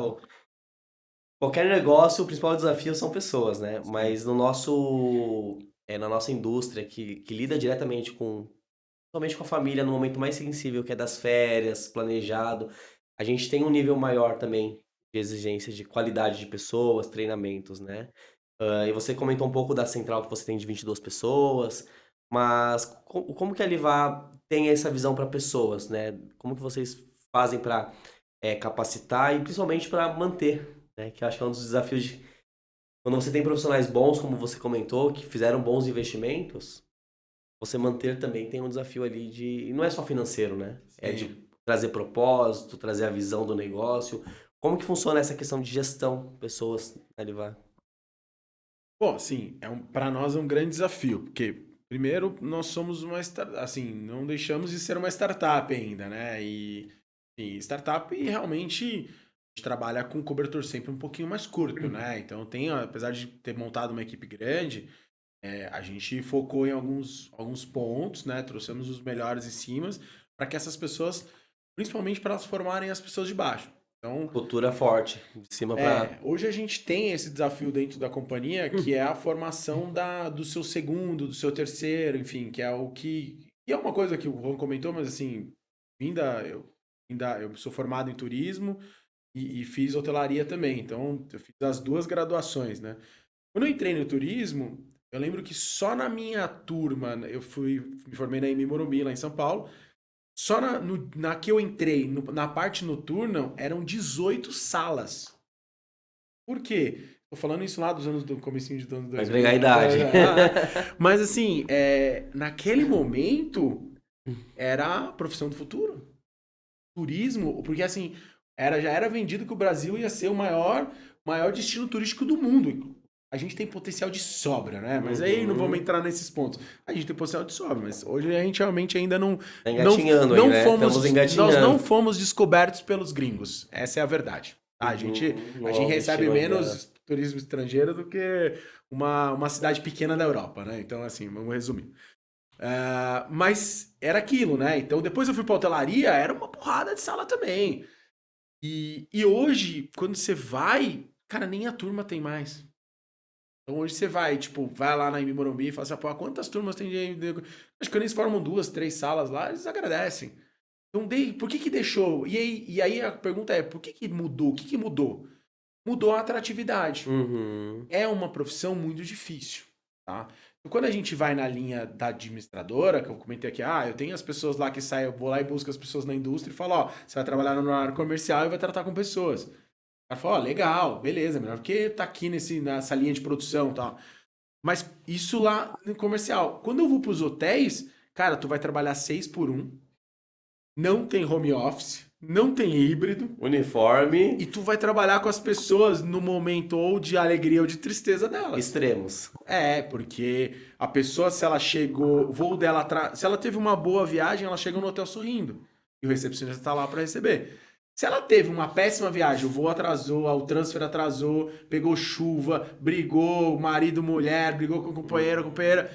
qualquer negócio, o principal desafio são pessoas, né? Sim. Mas no nosso, na nossa indústria, que lida diretamente somente com a família no momento mais sensível, que é das férias, planejado, a gente tem um nível maior também de exigência de qualidade de pessoas, treinamentos, né? E você comentou um pouco da central que você tem de 22 pessoas, Mas como que a Livar tem essa visão para pessoas, né? Como que vocês fazem para capacitar e principalmente para manter, né? Que eu acho que é um dos desafios de quando você tem profissionais bons, como você comentou, que fizeram bons investimentos, você manter também tem um desafio ali de. E não é só financeiro, né? É de Sim. trazer propósito, trazer a visão do negócio. Como que funciona essa questão de gestão, pessoas na Livar? Bom, sim, para nós é um grande desafio, porque primeiro nós somos uma assim, não deixamos de ser uma startup ainda, né? E startup realmente a gente trabalha com cobertor sempre um pouquinho mais curto, né? Então tem, apesar de ter montado uma equipe grande, a gente focou em alguns pontos, né? Trouxemos os melhores em cima para que essas pessoas, principalmente para elas formarem as pessoas de baixo. Então, Cultura forte, de cima para. hoje a gente tem esse desafio dentro da companhia, que é a formação do seu segundo, do seu terceiro, enfim, que é o que é uma coisa que o Juan comentou, mas assim, eu sou formado em turismo e fiz hotelaria também, então eu fiz as duas graduações, né? Quando eu entrei no turismo, eu lembro que só na minha turma, me formei na Emi Morumbi, lá em São Paulo, só na que eu entrei, na parte noturna, eram 18 salas. Por quê? Tô falando isso lá dos anos do comecinho de anos Vai 2000. entregar a idade. Mas assim, naquele momento era a profissão do futuro. Turismo, porque assim, já era vendido que o Brasil ia ser o maior destino turístico do mundo. A gente tem potencial de sobra, né? Mas aí não vamos Uhum. entrar nesses pontos. A gente tem potencial de sobra, mas hoje a gente realmente ainda Tá não, engatinhando aí, não né? Estamos fomos, nós não engatinhando. fomos descobertos pelos gringos. Essa é a verdade. Tá? Uhum. A gente Ó, o recebe destino ainda. menos turismo estrangeiro do que uma cidade pequena da Europa, né? Então, assim, vamos resumir. Mas era aquilo, né? Então, depois eu fui pra hotelaria, era uma porrada de sala também. E hoje, quando você vai, cara, nem a turma tem mais. Então hoje você vai, tipo, vai lá na Imbi Morumbi e fala assim, pô, quantas turmas tem Acho que quando eles formam 2, 3 salas lá, eles agradecem. Então, por que que deixou? E aí a pergunta é, por que que mudou? O que que mudou? Mudou a atratividade. Uhum. É uma profissão muito difícil, tá? Então, quando a gente vai na linha da administradora, que eu comentei aqui, eu tenho as pessoas lá que saem, eu vou lá e busco as pessoas na indústria e falo, ó, você vai trabalhar no área comercial e vai tratar com pessoas. Ela fala, ó, legal, beleza, melhor porque tá aqui nessa linha de produção e tal. Mas isso lá no comercial. Quando eu vou pros hotéis, cara, tu vai trabalhar 6 por 1, não tem home office, não tem híbrido, Uniforme, e tu vai trabalhar com as pessoas no momento ou de alegria ou de tristeza delas. extremos. Porque a pessoa, se ela chegou, o voo dela, se ela teve uma boa viagem, ela chega no hotel sorrindo. E o recepcionista tá lá para receber. Se ela teve uma péssima viagem, o voo atrasou, o transfer atrasou, pegou chuva, brigou, marido, mulher, brigou com o companheiro, companheira,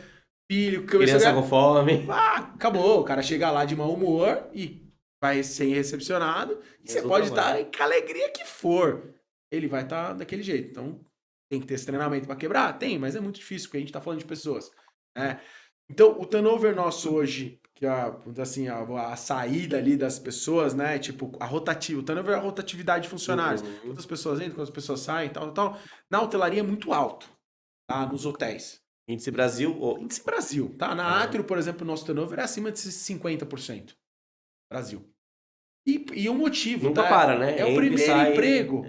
filho, começou Criança com fome. acabou. O cara chega lá de mau humor e vai ser recepcionado. E você Mesmo pode trabalho. estar com a alegria que for. Ele vai estar daquele jeito. Então, tem que ter esse treinamento para quebrar? Tem, mas é muito difícil, porque a gente está falando de pessoas. Né? Então, o turnover nosso hoje, que assim, a saída ali das pessoas, né? Tipo, o turnover é a rotatividade de funcionários. Uhum. Quantas pessoas entram, quantas pessoas saem, tal. Na hotelaria é muito alto, tá? Nos hotéis. Índice Brasil. Índice Brasil, tá? Na Atrio, por exemplo, o nosso turnover é acima de 50%. Brasil. E o motivo, Nunca tá? para, né? É o Entra e primeiro sai. emprego.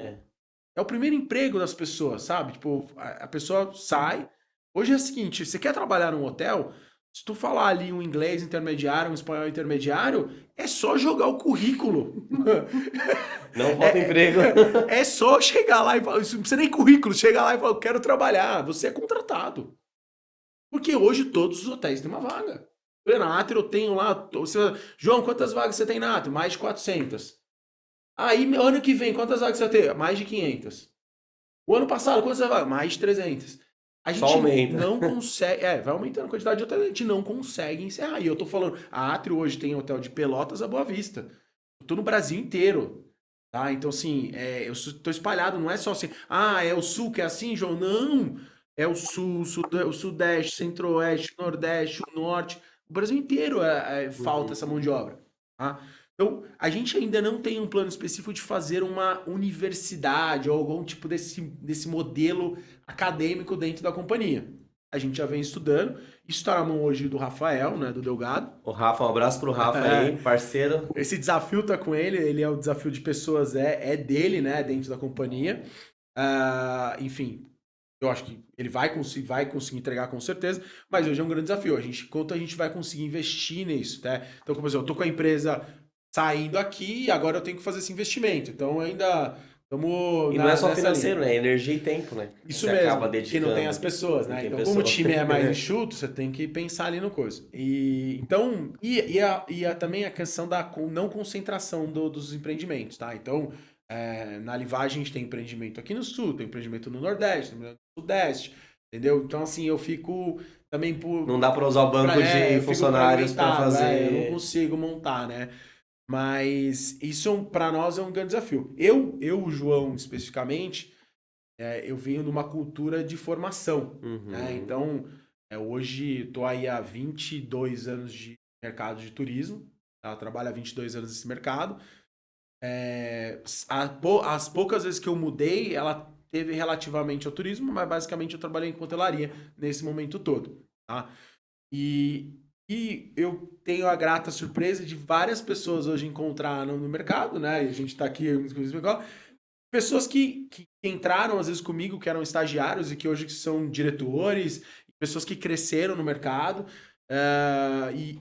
É o primeiro emprego das pessoas, sabe? Tipo, a pessoa sai. Hoje é o seguinte, você quer trabalhar num hotel, se tu falar ali um inglês intermediário, um espanhol intermediário, é só jogar o currículo. Não falta emprego. É só chegar lá e falar, isso não precisa nem currículo, chega lá e fala, eu quero trabalhar, você é contratado. Porque hoje todos os hotéis têm uma vaga. Na Atrio eu tenho lá, João, quantas vagas você tem na Atrio? Mais de 400. Aí, ano que vem, quantas vagas você tem? Mais de 500. O ano passado, quantas vagas? Mais de 300. A Só gente aumenta. não consegue. Vai aumentando a quantidade de hotéis, a gente não consegue encerrar. E eu tô falando, a Atrio hoje tem hotel de Pelotas a Boa Vista. Eu tô no Brasil inteiro. Tá? Então, assim, eu tô espalhado, não é só assim, é o sul que é assim, João? Não! É o sul, o sudeste, centro-oeste, nordeste, o norte. O Brasil inteiro falta essa mão de obra. Tá? Então, a gente ainda não tem um plano específico de fazer uma universidade ou algum tipo desse modelo acadêmico dentro da companhia. a gente já vem estudando. Isso está na mão hoje do Rafael, né, do Delgado. O Rafa, um abraço pro Rafa aí, parceiro. Esse desafio tá com ele é o desafio de pessoas, é dele, né, dentro da companhia. Enfim, eu acho que ele vai conseguir entregar com certeza, mas hoje é um grande desafio. Quanto a gente vai conseguir investir nisso, né? Então, como eu tô com a empresa saindo aqui e agora eu tenho que fazer esse investimento. Então, ainda estamos E não é só nessa financeiro, linha. né? É energia e tempo, né? Isso Você mesmo, acaba que dedicando. não tem as pessoas, Não né? tem Então, pessoa. como o time é mais enxuto, você tem que pensar ali no coisa. Então, também a questão da não concentração dos empreendimentos, tá? Então, na Livage a gente tem empreendimento aqui no Sul, tem empreendimento no Nordeste, no Sudeste, entendeu? Então, assim, eu fico também Não dá para usar o banco de eu fico funcionários para fragmentado, eu não fazer. consigo montar, né? Mas isso para nós é um grande desafio. O João, especificamente, eu venho de uma cultura de formação, né? Uhum. Então, hoje estou aí há 22 anos de mercado de turismo, tá? Trabalho há 22 anos nesse mercado. As poucas vezes que eu mudei, ela teve relativamente ao turismo, mas basicamente eu trabalhei em hotelaria nesse momento todo, tá? E, e eu tenho a grata surpresa de várias pessoas hoje encontrar no mercado, né? E a gente está aqui, pessoas que entraram às vezes comigo, que eram estagiários e que hoje são diretores, pessoas que cresceram no mercado,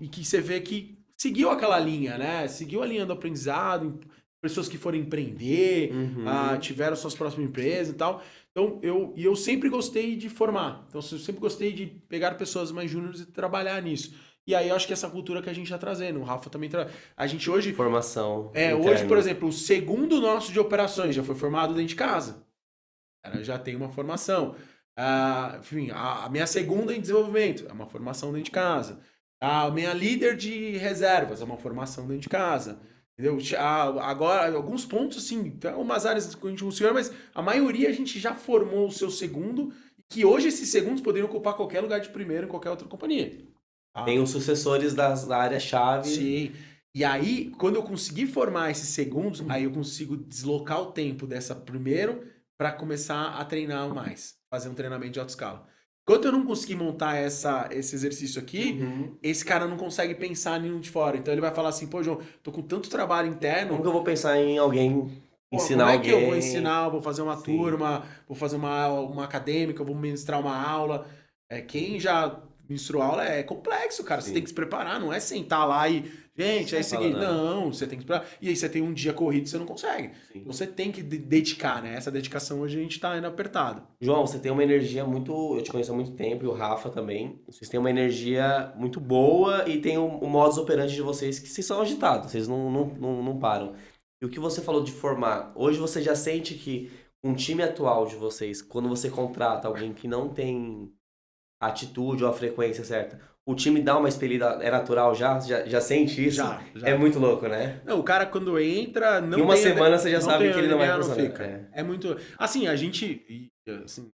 e que você vê que seguiu aquela linha, né? Seguiu a linha do aprendizado, pessoas que foram empreender, Uhum. tiveram suas próximas empresas e tal. Então, eu sempre gostei de formar. Então, eu sempre gostei de pegar pessoas mais júniores e trabalhar nisso. E aí, eu acho que essa cultura que a gente está trazendo. O Rafa também traz. A gente hoje, Formação hoje, por interna. exemplo, o segundo nosso de operações já foi formado dentro de casa. Ela já tem uma formação. Enfim, a minha segunda em desenvolvimento é uma formação dentro de casa. A minha líder de reservas é uma formação dentro de casa. Entendeu? Agora, alguns pontos, assim, tem umas áreas que a gente funciona, mas a maioria a gente já formou o seu segundo, que hoje esses segundos poderiam ocupar qualquer lugar de primeiro em qualquer outra companhia. Tá? Tem os sucessores da área-chave. Sim. E aí, quando eu conseguir formar esses segundos, aí eu consigo deslocar o tempo dessa primeiro para começar a treinar mais, fazer um treinamento de alta escala. Enquanto eu não conseguir montar esse exercício aqui, Uhum. esse cara não consegue pensar nenhum de fora. Então ele vai falar assim, pô, João, tô com tanto trabalho Como interno, que eu vou pensar em alguém, pô, ensinar como é que eu vou alguém? ensinar? Vou fazer uma Sim. turma, vou fazer uma acadêmica, vou ministrar uma aula. Quem já ministrou aula é complexo, cara. Você tem que Sim. se preparar, não é sentar lá e, gente, é Sai isso aqui. falando. Não, você tem que se preparar. E aí você tem um dia corrido e você não consegue. Sim. Então você tem que dedicar, né? Essa dedicação hoje a gente tá indo apertado. João, você tem uma energia muito. Eu te conheço há muito tempo, e o Rafa também. Vocês têm uma energia muito boa e tem o modus operandi de vocês que vocês são agitados, vocês não param. E o que você falou de formar, hoje você já sente que um time atual de vocês, quando você contrata alguém que não tem a atitude ou a frequência certa, o time dá uma expelida, é natural já? Já sente isso? Já, É já. muito louco, né? Não, o cara quando entra, Em uma semana você já não sabe tem que ele onde não vai ganhar, não funcionar. fica. É muito. Assim, a gente. Assim,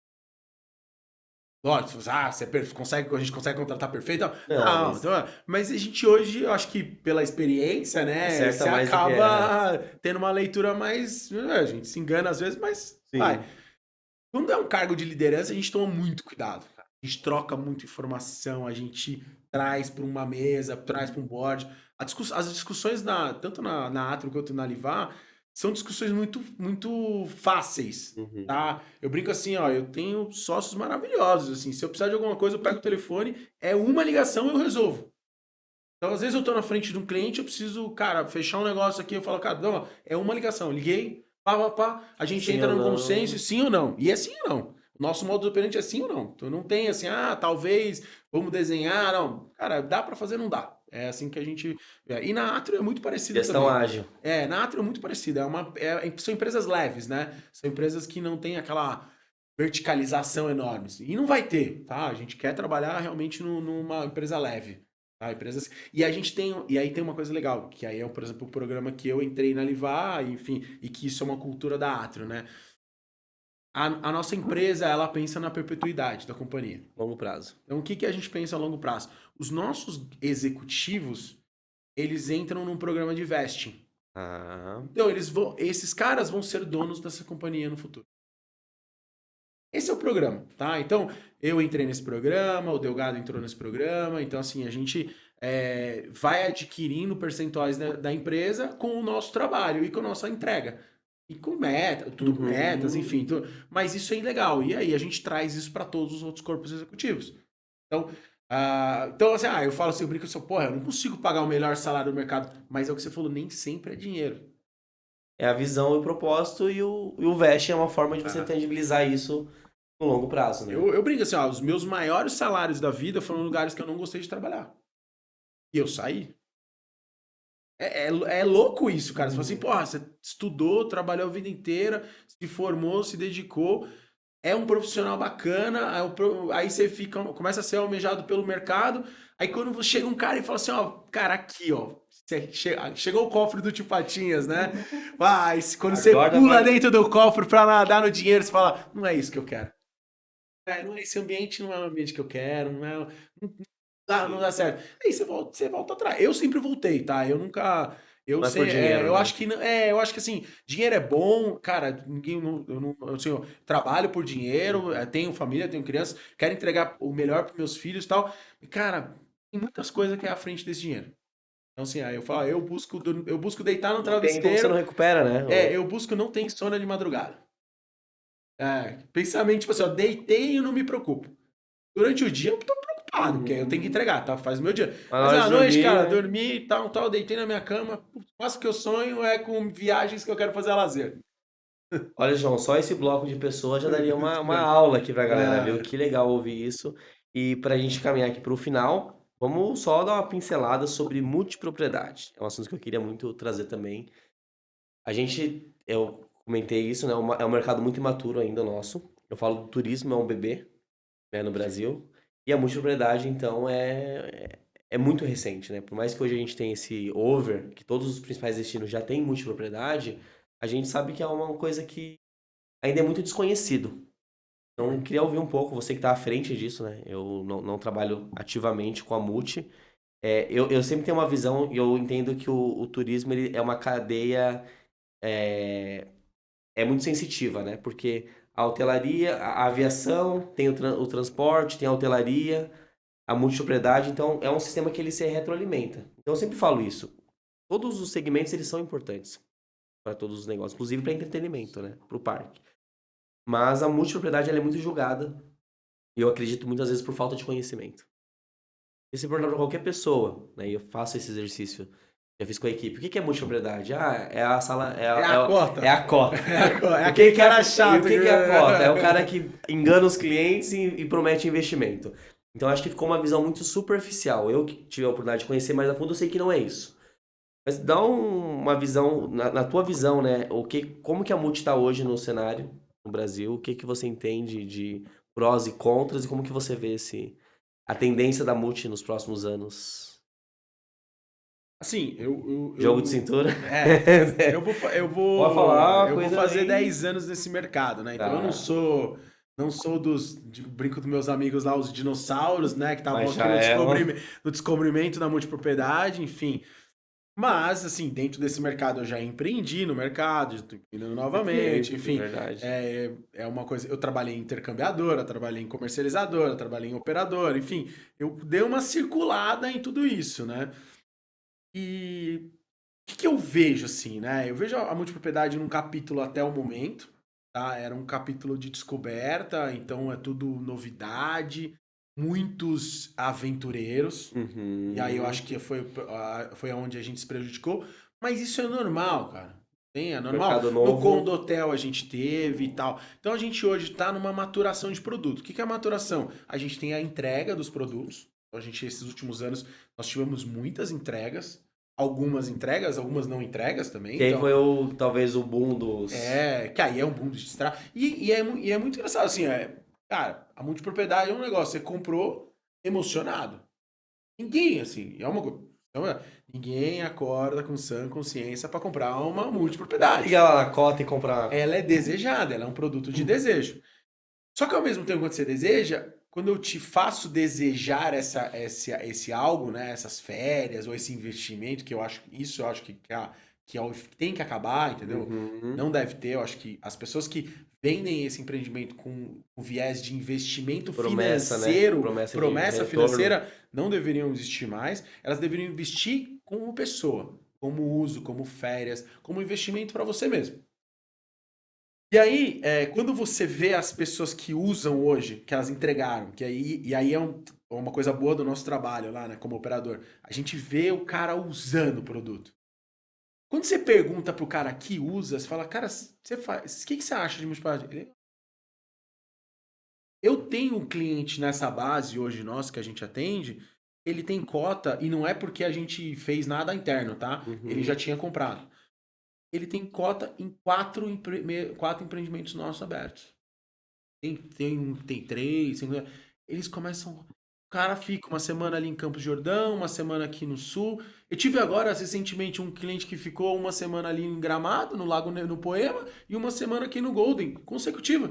lógico, a gente consegue contratar perfeito. Não, Não, mas então, mas a gente hoje, eu acho que pela experiência, né, acerta você mais do que erra. acaba tendo uma leitura mais. A gente se engana às vezes, mas vai. Sim. Quando é um cargo de liderança, a gente toma muito cuidado, cara. A gente troca muita informação, a gente traz para uma mesa, traz para um board. As discussões, tanto na Atro quanto na Livar, são discussões muito, muito fáceis, Uhum. tá? Eu brinco assim, ó, eu tenho sócios maravilhosos, assim, se eu precisar de alguma coisa, eu pego o telefone, é uma ligação e eu resolvo. Então, às vezes eu tô na frente de um cliente, eu preciso, cara, fechar um negócio aqui, eu falo, cara, não, é uma ligação, liguei, a gente Sim entra ou num consenso, não? sim ou não. E é sim ou não. O nosso modo operante é sim ou não. Então não tem assim, talvez, vamos desenhar, não. Cara, dá pra fazer, não dá. É assim que a gente. E na Atrio é muito parecido Gestão também. ágil. Na Atrio é muito parecido. São empresas leves, né? São empresas que não têm aquela verticalização enorme. E não vai ter, tá? A gente quer trabalhar realmente numa empresa leve. Tá? E a gente tem. E aí tem uma coisa legal, que aí é, por exemplo, o programa que eu entrei na Livar, enfim, e que isso é uma cultura da Atrio, né? A nossa empresa, ela pensa na perpetuidade da companhia. Longo prazo. Então, o que a gente pensa a longo prazo? Os nossos executivos, eles entram num programa de vesting. Ah, Então, esses caras vão ser donos dessa companhia no futuro. Esse é o programa, tá? Então, eu entrei nesse programa, o Delgado entrou nesse programa, então assim, a gente vai adquirindo percentuais da empresa com o nosso trabalho e com a nossa entrega. E com meta, tudo com metas, enfim. Mas isso é legal. E aí a gente traz isso para todos os outros corpos executivos. Então, assim, eu falo assim, eu brinco assim, porra, eu não consigo pagar o melhor salário do mercado, mas é o que você falou, nem sempre é dinheiro. É a visão e o propósito, e o Vest é uma forma de você tangibilizar isso no longo prazo, né? Eu brinco assim, os meus maiores salários da vida foram em lugares que eu não gostei de trabalhar. E eu saí. É louco isso, cara. Você fala assim, porra, você estudou, trabalhou a vida inteira, se formou, se dedicou, é um profissional bacana, aí você começa a ser almejado pelo mercado, aí quando chega um cara e fala assim, ó, cara, aqui, ó, chegou o cofre do Tio Patinhas, né? Quando você pula dentro do cofre pra nadar no dinheiro, você fala, não é isso que eu quero. Não é esse ambiente, não é o ambiente que eu quero, não dá certo. Aí você volta atrás. Eu sempre voltei, tá? Eu nunca. Eu Mas sei, por dinheiro, eu né? acho que eu acho que assim, dinheiro é bom, cara. Eu trabalho por dinheiro, tenho família, tenho crianças, quero entregar o melhor para meus filhos e tal. E, cara, tem muitas coisas que é à frente desse dinheiro. Então, assim, aí eu falo, eu busco deitar no Não tem, então você não travesseiro, recupera, né? eu busco não ter insônia de madrugada. Pensamento, tipo assim, ó, deitei e não me preocupo. Durante o dia eu tô preocupado, porque eu tenho que entregar, tá? Faz o meu dia. Mas na Mas hora à de noite, dormir, cara, né? dormi e tal, deitei na minha cama. Mas o que eu sonho é com viagens que eu quero fazer a lazer. Olha, João, só esse bloco de pessoas já daria uma aula aqui pra galera, viu? Ah, Que legal ouvir isso. E pra gente caminhar aqui pro final, vamos só dar uma pincelada sobre multipropriedade. É um assunto que eu queria muito trazer também. Eu comentei isso, né? É um mercado muito imaturo ainda nosso. Eu falo do turismo, é um bebê, né, no Brasil. E a multipropriedade, então, é muito recente, né? Por mais que hoje a gente tenha esse over, que todos os principais destinos já têm multipropriedade, a gente sabe que é uma coisa que ainda é muito desconhecido. Então, eu queria ouvir um pouco, você que está à frente disso, né? Eu não trabalho ativamente com a multi. Eu sempre tenho uma visão e eu entendo que o turismo ele é uma cadeia é, muito sensitiva, né? Porque a hotelaria, a aviação, tem o transporte, tem a hotelaria, a multipropriedade, então é um sistema que ele se retroalimenta. Então eu sempre falo isso. Todos os segmentos eles são importantes para todos os negócios, inclusive para entretenimento, né? Para o parque. Mas a multipropriedade ela é muito julgada e eu acredito muitas vezes por falta de conhecimento. E se perguntar para qualquer pessoa, né? E eu faço esse exercício, já fiz com a equipe. O que é multipropriedade? É a sala, cota. é a cota. É aquele cara chato. E o que é a cota? É o cara que engana os clientes e promete investimento. Então acho que ficou uma visão muito superficial. Eu que tive a oportunidade de conhecer mais a fundo, eu sei que não é isso. Mas dá uma visão, na tua visão, né? Como que a multi está hoje no cenário no Brasil? O que você entende de prós e contras e como que você vê a tendência da multi nos próximos anos? Assim, Jogo de cintura? Pode falar uma eu vou coisa fazer bem... 10 anos nesse mercado, né? Então eu Tá, não sou brinco dos meus amigos lá, os dinossauros, né? Que estavam mas aqui já é uma... no descobrimento da multipropriedade, enfim. Mas, assim, dentro desse mercado eu já empreendi no mercado, estou empreendendo novamente, enfim. Verdade. É uma coisa. Eu trabalhei em intercambiadora, trabalhei em comercializadora, trabalhei em operadora, enfim. Eu dei uma circulada em tudo isso, né? E o que eu vejo, assim, né? Eu vejo a multipropriedade num capítulo até o momento, tá? Era um capítulo de descoberta, então é tudo novidade, muitos aventureiros. E aí eu acho que foi onde a gente se prejudicou. Mas isso é normal, cara. É normal. Mercado No novo. Condotel a gente teve e tal. Então a gente hoje está numa maturação de produto. O que é a maturação? A gente tem a entrega dos produtos. Então, esses últimos anos, nós tivemos muitas entregas. Algumas entregas, algumas não entregas também. Que aí Então, foi talvez o boom dos... que aí é um boom de estrada. E é muito engraçado, assim, cara, a multipropriedade é um negócio, você comprou emocionado. Ninguém, assim, ninguém acorda com sã consciência para comprar uma multipropriedade. Liga lá na cota e comprar... Ela é desejada, ela é um produto de desejo. Só que ao mesmo tempo quando você deseja, quando eu te faço desejar esse algo, né, essas férias ou esse investimento, que eu acho que que tem que acabar, entendeu? Uhum. Não deve ter. Eu acho que as pessoas que vendem esse empreendimento com o viés de investimento Promessa, né? financeiro, Promessa de promessa retorno. financeira, não deveriam existir mais. Elas deveriam investir como pessoa, como uso, como férias, como investimento para você mesmo. E aí, quando você vê as pessoas que usam hoje, que elas entregaram, e aí é uma coisa boa do nosso trabalho lá, né, como operador, a gente vê o cara usando o produto. Quando você pergunta pro cara que usa, você fala, cara, você faz, o que você acha de multiplicar? Eu tenho um cliente nessa base hoje nosso que a gente atende, ele tem cota, e não é porque a gente fez nada interno, tá? Ele já Uhum. tinha comprado. Ele tem cota em quatro empreendimentos nossos abertos. Tem três, eles começam. O cara fica uma semana ali em Campos de Jordão, uma semana aqui no Sul. Eu tive agora, recentemente, um cliente que ficou uma semana ali em Gramado, no Lago no Poema, e uma semana aqui no Golden, consecutiva.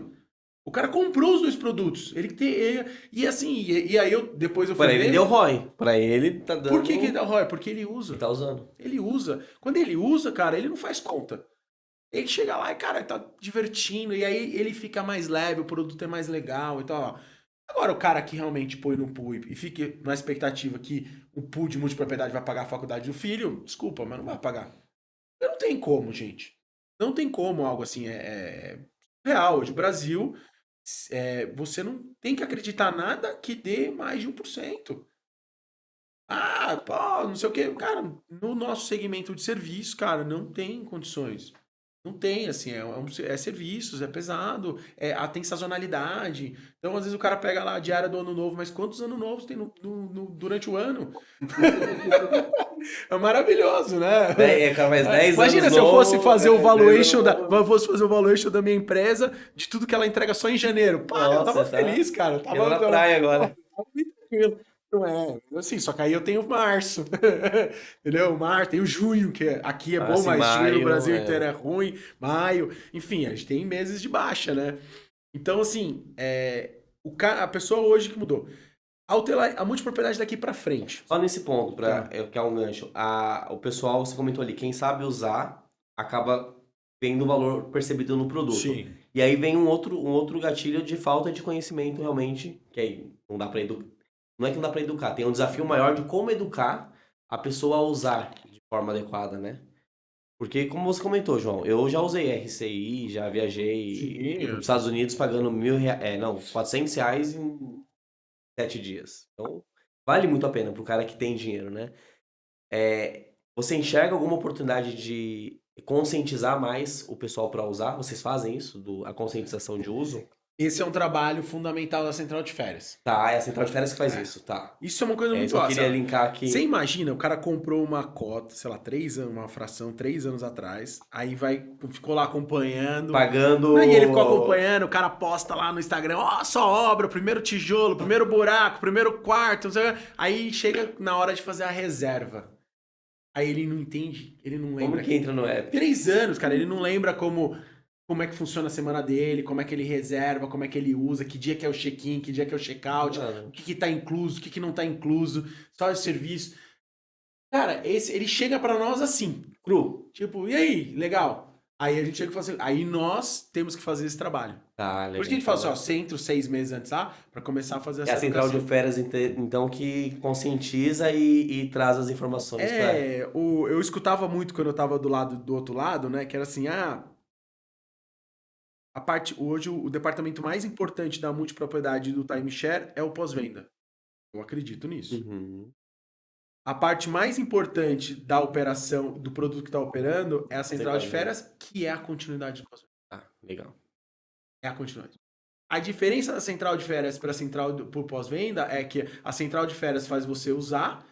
O cara comprou os dois produtos. Ele tem. E assim, e aí depois eu fui Pra ele deu ver. ROI. Pra ele tá Por dando. que ele dá ROI? Porque ele usa. Ele tá usando. Ele usa. Quando ele usa, cara, ele não faz conta. Ele chega lá e, cara, tá divertindo, e aí ele fica mais leve, o produto é mais legal e tal. Agora, o cara que realmente põe no pool e fica na expectativa que o pool de multipropriedade vai pagar a faculdade do filho, desculpa, mas não vai pagar. Não tem como, gente. Não tem como algo assim. É real. Hoje, o Brasil, você não tem que acreditar nada que dê mais de 1%. Ah, pô, não sei o quê. Cara, no nosso segmento de serviço, cara, não tem condições. Não tem, assim, é serviços, é pesado, tem sazonalidade. Então, às vezes, o cara pega lá a diária do ano novo, mas quantos anos novos tem durante o ano? É maravilhoso, né? Cara, mais 10 Imagina anos se eu fosse novo. fazer o 10 valuation anos novo. fosse fazer o valuation da minha empresa de tudo que ela entrega só em janeiro. Para, eu Nossa, tava você tá feliz, cara. Eu indo na praia agora. tava muito tranquilo. Não é, assim, só que aí eu tenho março, entendeu? Março, tem o junho, que aqui é bom, Assim, mas junho no maio. Brasil inteiro é ruim, maio, enfim, a gente tem meses de baixa, né? Então, assim, a pessoa hoje que mudou. A multipropriedade daqui pra frente. Só nesse ponto, Ah, que é um gancho. O pessoal, você comentou ali, quem sabe usar acaba tendo o valor percebido no produto. sim. E aí vem um outro gatilho de falta de conhecimento realmente, que aí não dá para educar. Não é que não dá para educar, tem um desafio maior de como educar a pessoa a usar de forma adequada, né? Porque, como você comentou, João, eu já usei RCI, já viajei para os Sim. Estados Unidos pagando R$ 400 em 7 dias. Então, vale muito a pena pro cara que tem dinheiro, né? Você enxerga alguma oportunidade de conscientizar mais o pessoal para usar? Vocês fazem isso, a conscientização de uso? Esse é um trabalho fundamental da Central de Férias. Tá, é a Central de Férias que faz isso, tá. Isso é uma coisa É isso muito que eu óbvia. queria linkar aqui. Você imagina, o cara comprou uma cota, sei lá, 3 anos, uma fração, 3 anos atrás, aí ficou lá acompanhando. Pagando. E ele ficou acompanhando, o cara posta lá no Instagram, ó, só obra, primeiro tijolo, primeiro buraco, primeiro quarto, não sei o quê. Aí chega na hora de fazer a reserva. Aí ele não entende, ele não Como lembra. que entra no app? 3 anos, cara, ele não lembra como é que funciona a semana dele, como é que ele reserva, como é que ele usa, que dia que é o check-in, que dia que é o check-out, Mano, o que tá incluso, o que não tá incluso, só os serviços. Cara, ele chega pra nós assim, cru. Tipo, e aí, legal. Aí a gente chega e fala assim, aí nós temos que fazer esse trabalho. tá, Por isso legal. que a gente fala assim, ó, você entra os 6 meses antes lá, pra começar a fazer É essa a Central de educação. Férias, então, que conscientiza e traz as informações para. Eu escutava muito quando eu tava do outro lado, né, que era assim, hoje o departamento mais importante da multipropriedade do timeshare é o pós-venda. Eu acredito nisso. Uhum. A parte mais importante da operação, do produto que está operando, é a central de férias, que é a continuidade do pós-venda. Ah, legal. É a continuidade. A diferença da central de férias para a central por pós-venda é que a central de férias faz você usar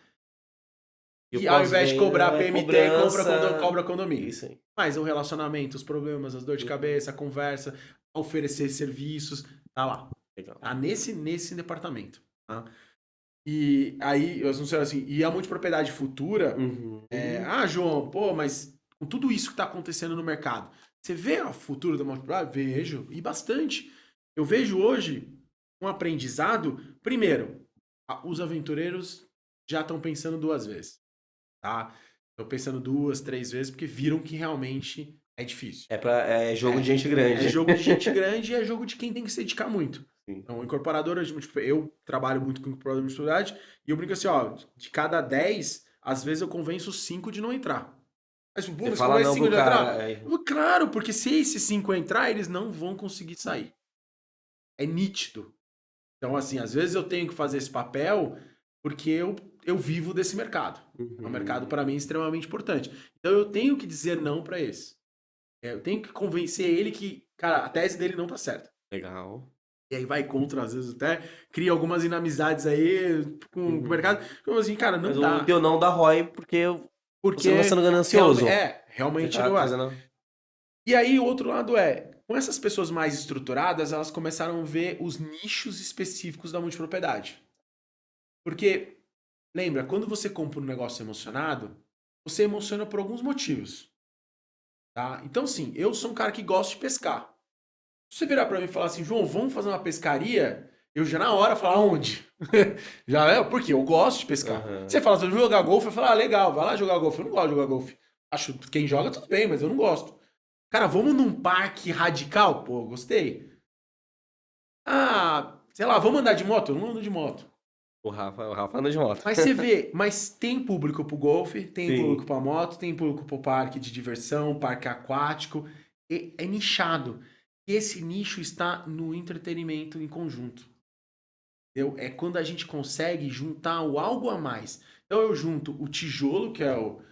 E o e ao invés de cobrar pós-venda é PMT, cobrança. cobra condomínio. Isso aí. Mas o relacionamento, os problemas, as dores de cabeça, a conversa, oferecer serviços, tá lá. Legal. Tá nesse departamento. Tá? E aí, eu não sei assim, e a multipropriedade futura, Uhum. João, pô, mas com tudo isso que está acontecendo no mercado, você vê o futuro da multipropriedade? Vejo, e bastante. Eu vejo hoje um aprendizado. Primeiro, os aventureiros já estão pensando 2 vezes, tá? Estão pensando 2, 3 vezes, porque viram que realmente é difícil. É jogo de gente grande. É jogo de gente grande e é jogo de quem tem que se dedicar muito. Sim. Então, incorporadora, tipo, eu trabalho muito com incorporadora de multiplicidade e eu brinco assim, ó, de cada 10, às vezes eu convenço 5 de não entrar. Mas, pô, Você mas fala convence não 5 pro de entrar? cara. Claro, porque se esses 5 entrar, eles não vão conseguir sair. É nítido. Então, assim, às vezes eu tenho que fazer esse papel porque eu vivo desse mercado. É um mercado, para mim, extremamente importante. Então, eu tenho que dizer não para esse. Eu tenho que convencer ele que, cara, a tese dele não tá certa. Legal. E aí vai contra, às vezes até cria algumas inamizades aí com o mercado. Então, assim, cara, não Mas dá. o teu não dá ROI porque Porque você não tá sendo ganancioso. realmente Você tá não é. fazendo... E aí, o outro lado com essas pessoas mais estruturadas, elas começaram a ver os nichos específicos da multipropriedade. Porque, lembra, quando você compra um negócio emocionado, você emociona por alguns motivos. Tá? Então, assim, eu sou um cara que gosta de pescar. Se você virar pra mim e falar assim, João, vamos fazer uma pescaria, eu já na hora falar onde? Já é, porque eu gosto de pescar. Uhum. Você fala, você vai jogar golfe? Eu falo, legal, vai lá jogar golfe. Eu não gosto de jogar golfe. Acho que quem joga tudo bem, mas eu não gosto. Cara, vamos num parque radical? Pô, gostei. Ah, sei lá, vamos andar de moto? Eu não ando de moto. O Rafa anda de moto. Mas você vê, mas tem público pro golfe, tem Sim. público pra moto, tem público pro parque de diversão, parque aquático. É nichado. E esse nicho está no entretenimento em conjunto. Entendeu? É quando a gente consegue juntar o algo a mais. Então eu junto o tijolo, que é o,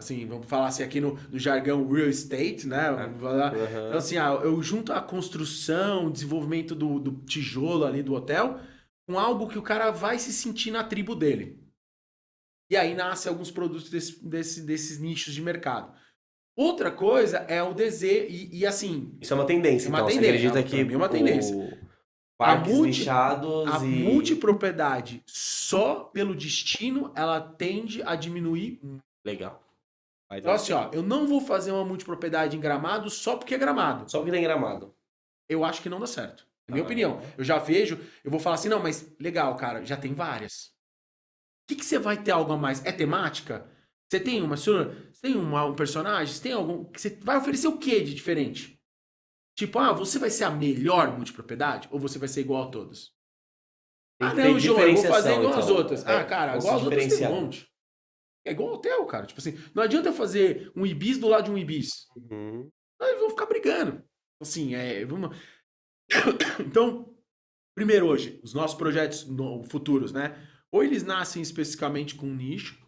assim, vamos falar assim aqui no jargão real estate, né? Vamos falar. Então assim, eu junto a construção, o desenvolvimento do tijolo ali do hotel, com algo que o cara vai se sentir na tribo dele. E aí nascem alguns produtos desses nichos de mercado. Outra coisa é o desejo, e assim, Isso é uma tendência, é uma então. Você tendência, acredita pra que mim é uma tendência. parques A nichados e... multipropriedade, só pelo destino, ela tende a diminuir. Legal. Então, assim, ó, eu não vou fazer uma multipropriedade em Gramado só porque é Gramado. Só porque tem gramado. Eu acho que não dá certo. É minha opinião. Eu já vejo, eu vou falar assim, não, mas legal, cara, já tem várias. O que você vai ter algo a mais? É temática? Você tem uma, você tem um personagem? Você tem algum. Você vai oferecer o que de diferente? Tipo, você vai ser a melhor multipropriedade? Ou você vai ser igual a todos? Tem que Não, ter João, eu vou fazer diferenciação, igual as então. outras. Cara, vamos igual as se outras tem um diferenciar. monte. É igual hotel, cara. Tipo assim, não adianta eu fazer um Ibis do lado de um Ibis. Uhum. Aí eles vão ficar brigando. Assim, vamos... Então, primeiro hoje, os nossos projetos futuros, né? Ou eles nascem especificamente com um nicho,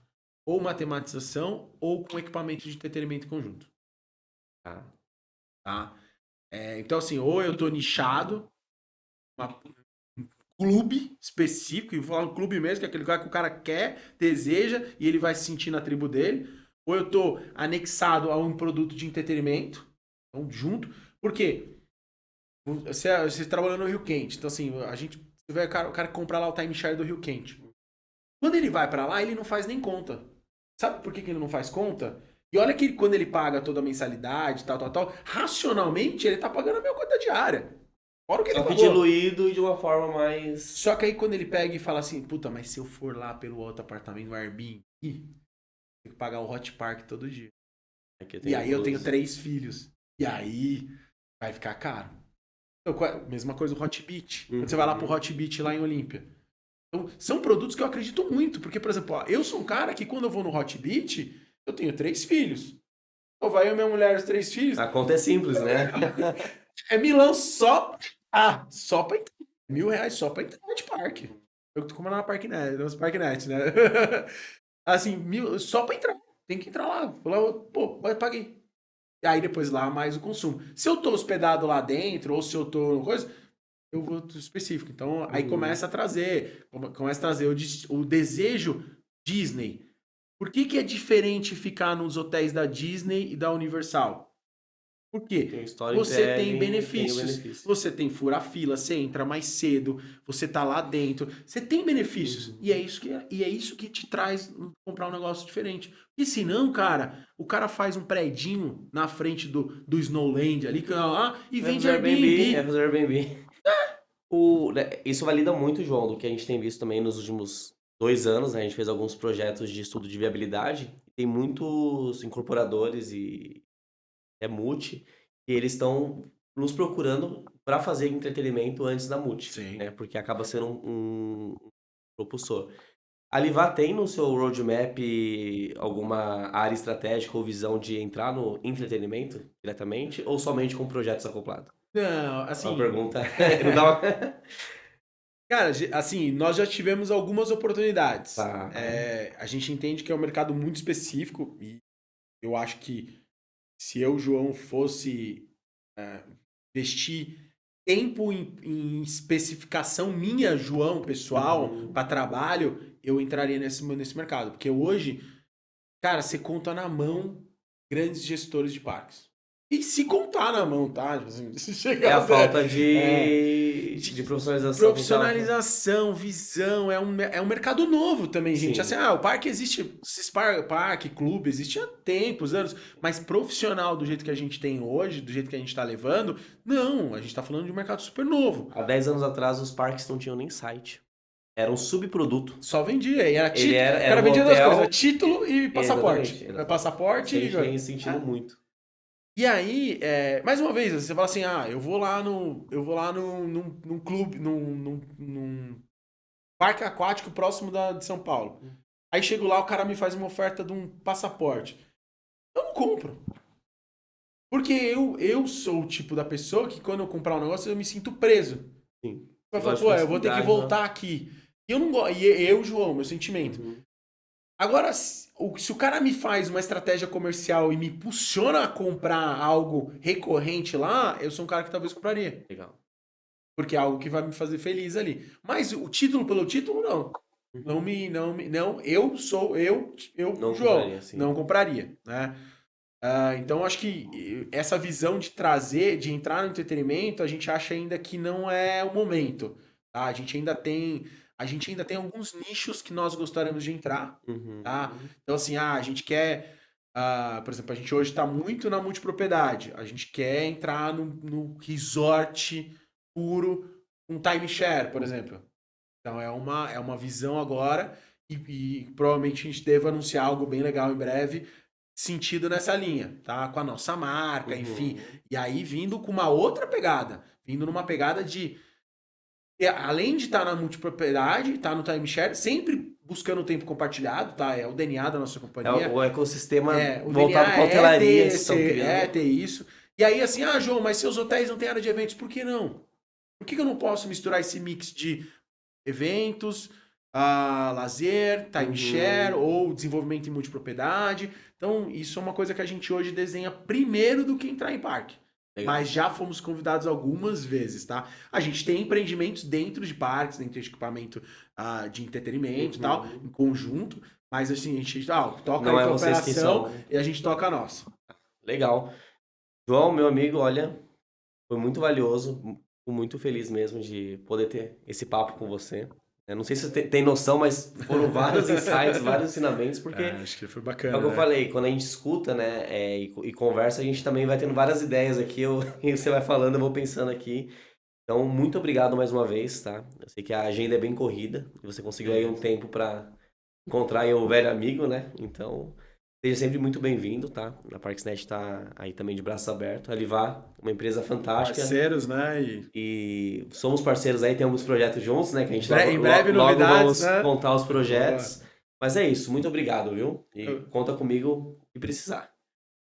ou matematização, ou com equipamento de entretenimento em conjunto. Tá? Então, assim, ou eu tô nichado, um clube específico, e vou falar um clube mesmo, que é aquele lugar que o cara quer, deseja, e ele vai se sentir na tribo dele. Ou eu tô anexado a um produto de entretenimento, então, junto. Por quê? Você trabalha no Rio Quente, então assim, você vê o cara que compra lá o timeshare do Rio Quente. Quando ele vai pra lá, ele não faz nem conta. Sabe por que ele não faz conta? E olha que quando ele paga toda a mensalidade, tal, racionalmente ele tá pagando a mesma conta diária. Fora o que ele Só que pagou. diluído e de uma forma mais... Só que aí quando ele pega e fala assim, puta, mas se eu for lá pelo outro apartamento, no Airbnb, tem que pagar o Hot Park todo dia. E aí eu tenho 3 filhos. E aí vai ficar caro. Então, mesma coisa do Hot Beach. Quando você vai lá pro Hot Beach lá em Olímpia. Então, são produtos que eu acredito muito. Porque, por exemplo, eu sou um cara que quando eu vou no Hot Beach, eu tenho 3 filhos. Então vai eu e minha mulher, os 3 filhos. A conta é simples, né? É Milão só pra entrar. R$1.000 só pra entrar no Hot Park. Eu tô comendo na Parknet, né? Assim, só pra entrar. Tem que entrar lá. Pô, paguei. E aí depois lá mais o consumo. Se eu tô hospedado lá dentro, ou se eu tô coisa, eu vou específico. Então aí começa a trazer o desejo Disney. Por que é diferente ficar nos hotéis da Disney e da Universal? Por quê? Você tem benefícios. Você tem fura-fila, você entra mais cedo, você tá lá dentro, você tem benefícios. E é isso que te traz comprar um negócio diferente. E se não, cara, o cara faz um predinho na frente do Snowland ali e vende Airbnb. Airbnb. Isso valida muito, João, do que a gente tem visto também nos últimos 2 anos, né? A gente fez alguns projetos de estudo de viabilidade. tem muitos incorporadores e multi, e eles estão nos procurando para fazer entretenimento antes da multi, Sim. né? Porque acaba sendo um propulsor. A Livá tem no seu roadmap alguma área estratégica ou visão de entrar no entretenimento diretamente ou somente com projetos acoplados? Não, É uma assim, pergunta. Não dá uma... cara, assim, nós já tivemos algumas oportunidades. Tá. A gente entende que é um mercado muito específico e eu acho que se eu, João, fosse investir tempo em especificação minha, João, pessoal, Uhum. para trabalho, eu entraria nesse mercado. Porque hoje, cara, você conta na mão grandes gestores de parques. E se contar na mão, tá? Tipo assim, se É chegar a falta é, de profissionalização que a gente tava... profissionalização, visão, é um mercado novo também, gente. Sim. Assim, o parque existe, esses parque, clube, existe há tempos, anos, mas profissional do jeito que a gente tem hoje, do jeito que a gente tá levando, não, a gente tá falando de um mercado super novo. Há 10 anos atrás, os parques não tinham nem site. Era um subproduto. Só vendia, e era Ele título, o era cara um vendia duas hotel... coisas, título e passaporte. Exatamente. Passaporte Isso a gente tem e... sentido muito. E aí, mais uma vez, você fala assim, eu vou lá num clube, num parque aquático próximo de São Paulo. Aí chego lá, o cara me faz uma oferta de um passaporte. Eu não compro. Porque eu sou o tipo da pessoa que quando eu comprar um negócio eu me sinto preso. Sim. Eu Você falo, gosta pô, de eu vou ter que facilidade, voltar aqui. E eu não gosto. E eu, João, meu sentimento. Uhum. Agora, se o cara me faz uma estratégia comercial e me impulsiona a comprar algo recorrente lá, eu sou um cara que talvez compraria. Legal. Porque é algo que vai me fazer feliz ali. Mas o título pelo título, não. Não, eu, Não João, compraria, sim. não compraria, né? Então, acho que essa visão de trazer, de entrar no entretenimento, a gente acha ainda que não é o momento, tá? A gente ainda tem alguns nichos que nós gostaríamos de entrar, Uhum. tá? Então, assim, a gente quer, por exemplo, a gente hoje está muito na multipropriedade, a gente quer entrar no resort puro, um timeshare, por exemplo. Então, é uma visão agora e provavelmente a gente deve anunciar algo bem legal em breve, sentido nessa linha, tá? Com a nossa marca, enfim. Uhum. E aí vindo com uma outra pegada, vindo numa pegada de, além de estar na multipropriedade, estar no timeshare, sempre buscando o tempo compartilhado, tá? É o DNA da nossa É companhia. o ecossistema O voltado DNA para a é hotelaria ter, que estão criando. ter isso. E aí assim, João, mas seus hotéis não têm área de eventos, por que não? Por que eu não posso misturar esse mix de eventos, lazer, timeshare Uhum. ou desenvolvimento em multipropriedade? Então, isso é uma coisa que a gente hoje desenha primeiro do que entrar em parque. Legal. Mas já fomos convidados algumas vezes, tá? A gente tem empreendimentos dentro de parques, dentro de equipamento de entretenimento e tal, Uhum. em conjunto. Mas assim, a gente toca Não aí é com a vocês que operação são. e a gente toca a nossa. Legal. João, meu amigo, olha, foi muito valioso. Fico muito feliz mesmo de poder ter esse papo com você. Eu não sei se você tem noção, mas foram vários insights, vários ensinamentos, porque Acho que foi é o bacana, que eu né? falei, quando a gente escuta, né, e conversa, a gente também vai tendo várias ideias aqui, e você vai falando, eu vou pensando aqui. Então, muito obrigado mais uma vez, tá? Eu sei que a agenda é bem corrida, e você conseguiu aí um tempo para encontrar aí um velho amigo, né? Então, seja sempre muito bem-vindo, tá? A Parksnet tá aí também de braços abertos. A Livá, uma empresa fantástica. Parceiros, né? E somos parceiros aí, tem alguns projetos juntos, né? Que a gente Em breve logo novidades, vamos né? contar os Boa. projetos. Mas é isso, muito obrigado, viu? E Eu- conta comigo se precisar.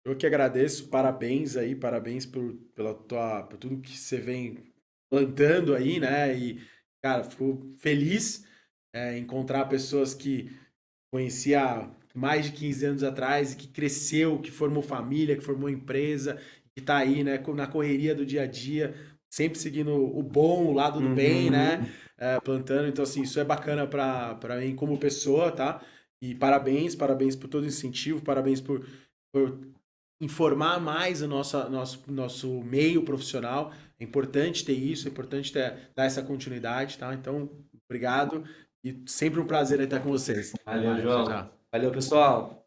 Eu que agradeço, parabéns aí, parabéns por tudo que você vem plantando aí, né? E, cara, fico feliz em encontrar pessoas que conhecia há mais de 15 anos atrás e que cresceu, que formou família, que formou empresa, que tá aí, né, na correria do dia a dia, sempre seguindo o bom, o lado do bem, né? Uhum. Plantando. Então, assim, isso é bacana para mim como pessoa, tá? E parabéns por todo o incentivo, parabéns por informar mais o nosso meio profissional. É importante ter isso, é importante dar essa continuidade, tá? Então, obrigado e sempre um prazer estar com vocês. Até Valeu, mais, tchau, João. tchau. Valeu, pessoal.